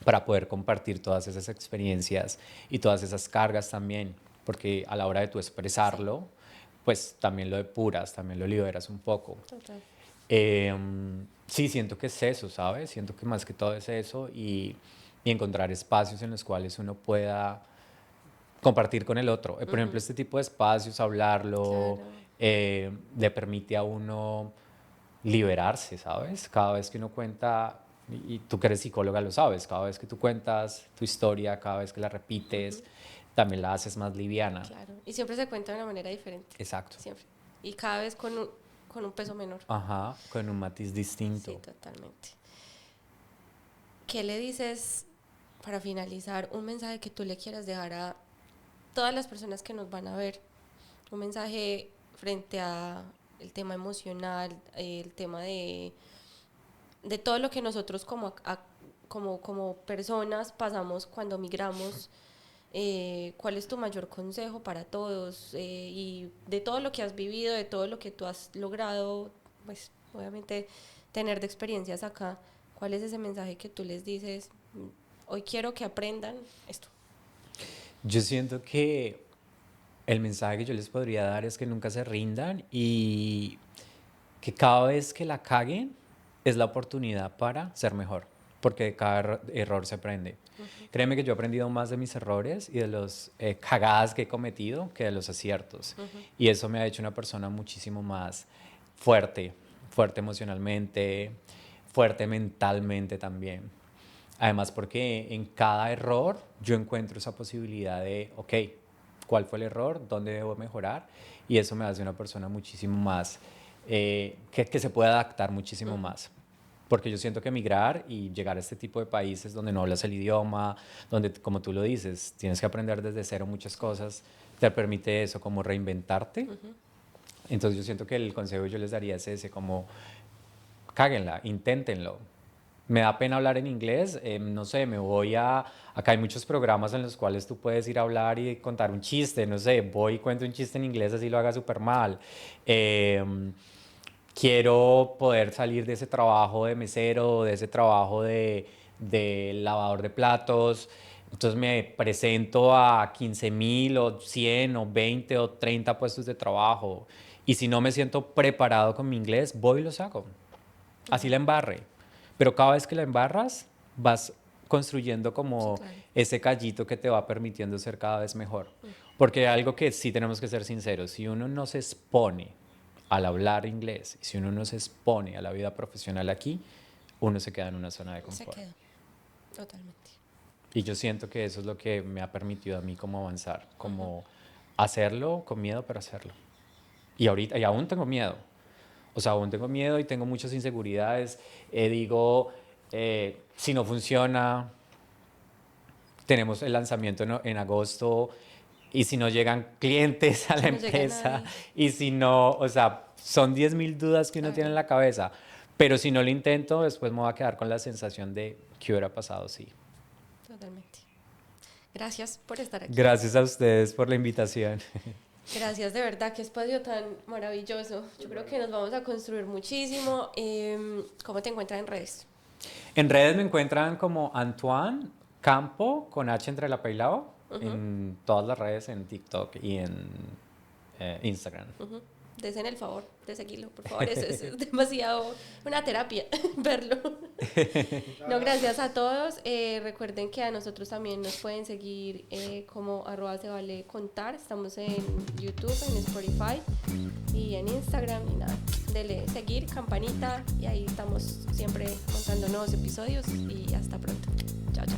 [SPEAKER 2] para poder compartir todas esas experiencias y todas esas cargas también, porque a la hora de tú
[SPEAKER 1] sí,
[SPEAKER 2] expresarlo, pues también lo depuras, también lo liberas un poco.
[SPEAKER 1] total.
[SPEAKER 2] Eh, sí, siento que es eso, ¿sabes? Siento que más que todo es eso y encontrar espacios en los cuales uno pueda compartir con el otro. Por ejemplo,
[SPEAKER 1] Ujú,
[SPEAKER 2] este tipo de espacios, hablarlo,
[SPEAKER 1] claro.
[SPEAKER 2] le permite a uno liberarse, ¿sabes? Cada vez que uno cuenta, y tú que eres psicóloga lo sabes, cada vez que tú cuentas tu historia, cada vez que la repites,
[SPEAKER 1] Ujú,
[SPEAKER 2] también la haces más liviana.
[SPEAKER 1] claro. Y siempre se cuenta de una manera diferente.
[SPEAKER 2] Exacto.
[SPEAKER 1] Siempre. Y cada vez con un peso menor.
[SPEAKER 2] Ajá, con un matiz distinto.
[SPEAKER 1] Sí, totalmente. ¿Qué le dices, para finalizar, un mensaje que tú le quieras dejar a todas las personas que nos van a ver? Un mensaje frente a el tema emocional, el tema de todo lo que nosotros como personas pasamos cuando migramos. ¿Cuál es tu mayor consejo para todos? Y de todo lo que has vivido, de todo lo que tú has logrado, pues obviamente tener de experiencias acá, ¿cuál es ese mensaje que tú les dices? Hoy quiero que aprendan esto.
[SPEAKER 2] Yo siento que el mensaje que yo les podría dar es que nunca se rindan y que cada vez que la caguen es la oportunidad para ser mejor, porque de cada error se aprende. Créeme que yo he aprendido más de mis errores y de las cagadas que he cometido que de los aciertos. Y eso me ha hecho una persona muchísimo más fuerte, fuerte emocionalmente, fuerte mentalmente también. Además, porque en cada error yo encuentro esa posibilidad de, ok, ¿cuál fue el error? ¿Dónde debo mejorar? Y eso me hace una persona muchísimo más, que se puede adaptar muchísimo más. Porque yo siento que emigrar y llegar a este tipo de países donde no hablas el idioma, donde, como tú lo dices, tienes que aprender desde cero muchas cosas, te permite eso, como reinventarte. Entonces yo siento que el consejo que yo les daría es ese, como cáguenla, inténtenlo. Me da pena hablar en inglés, no sé, me voy a... Acá hay muchos programas en los cuales tú puedes ir a hablar y contar un chiste, no sé, voy y cuento un chiste en inglés, así lo haga súper mal. Quiero poder salir de ese trabajo de mesero, de ese trabajo de lavador de platos. Entonces me presento a 15,000 o 100 o 20 o 30 puestos de trabajo. Y si no me siento preparado con mi inglés, voy y lo saco. Así la embarre. Pero cada vez que la embarras, vas construyendo como
[SPEAKER 1] Sí, claro.
[SPEAKER 2] ese callito que te va permitiendo ser cada vez mejor. Porque algo que sí tenemos que ser sinceros, si uno no se expone al hablar inglés, y si uno no se expone a la vida profesional aquí, uno se queda en una zona de
[SPEAKER 1] Se
[SPEAKER 2] confort.
[SPEAKER 1] queda, totalmente.
[SPEAKER 2] Y yo siento que eso es lo que me ha permitido a mí como avanzar, como hacerlo con miedo, pero hacerlo. Y ahorita, y aún tengo miedo. O sea, aún tengo miedo y tengo muchas inseguridades. Digo, si no funciona, tenemos el lanzamiento en agosto, y si no llegan clientes a la
[SPEAKER 1] Si no llega
[SPEAKER 2] empresa,
[SPEAKER 1] nadie.
[SPEAKER 2] y si no, o sea, son 10,000 dudas que uno tiene en
[SPEAKER 1] Claro.
[SPEAKER 2] la cabeza. Pero si no lo intento, después me voy a quedar con la sensación de qué hubiera pasado, sí.
[SPEAKER 1] Totalmente. Gracias por estar aquí.
[SPEAKER 2] Gracias a ustedes por la invitación.
[SPEAKER 1] Gracias, de verdad, qué espacio tan maravilloso. Yo creo que nos vamos a construir muchísimo. ¿Cómo te encuentras en redes?
[SPEAKER 2] En redes me encuentran como Antoine Campo, con H entre la P y la O, en todas las redes, en TikTok y en Instagram.
[SPEAKER 1] Desen el favor de seguirlo, por favor. Eso es demasiado una terapia, verlo. No, gracias a todos. Recuerden que a nosotros también nos pueden seguir como @sevalecontar. Estamos en YouTube, en Spotify y en Instagram. Y nada, dele seguir, campanita, y ahí estamos siempre montando nuevos episodios. Y hasta pronto. Chao, chao.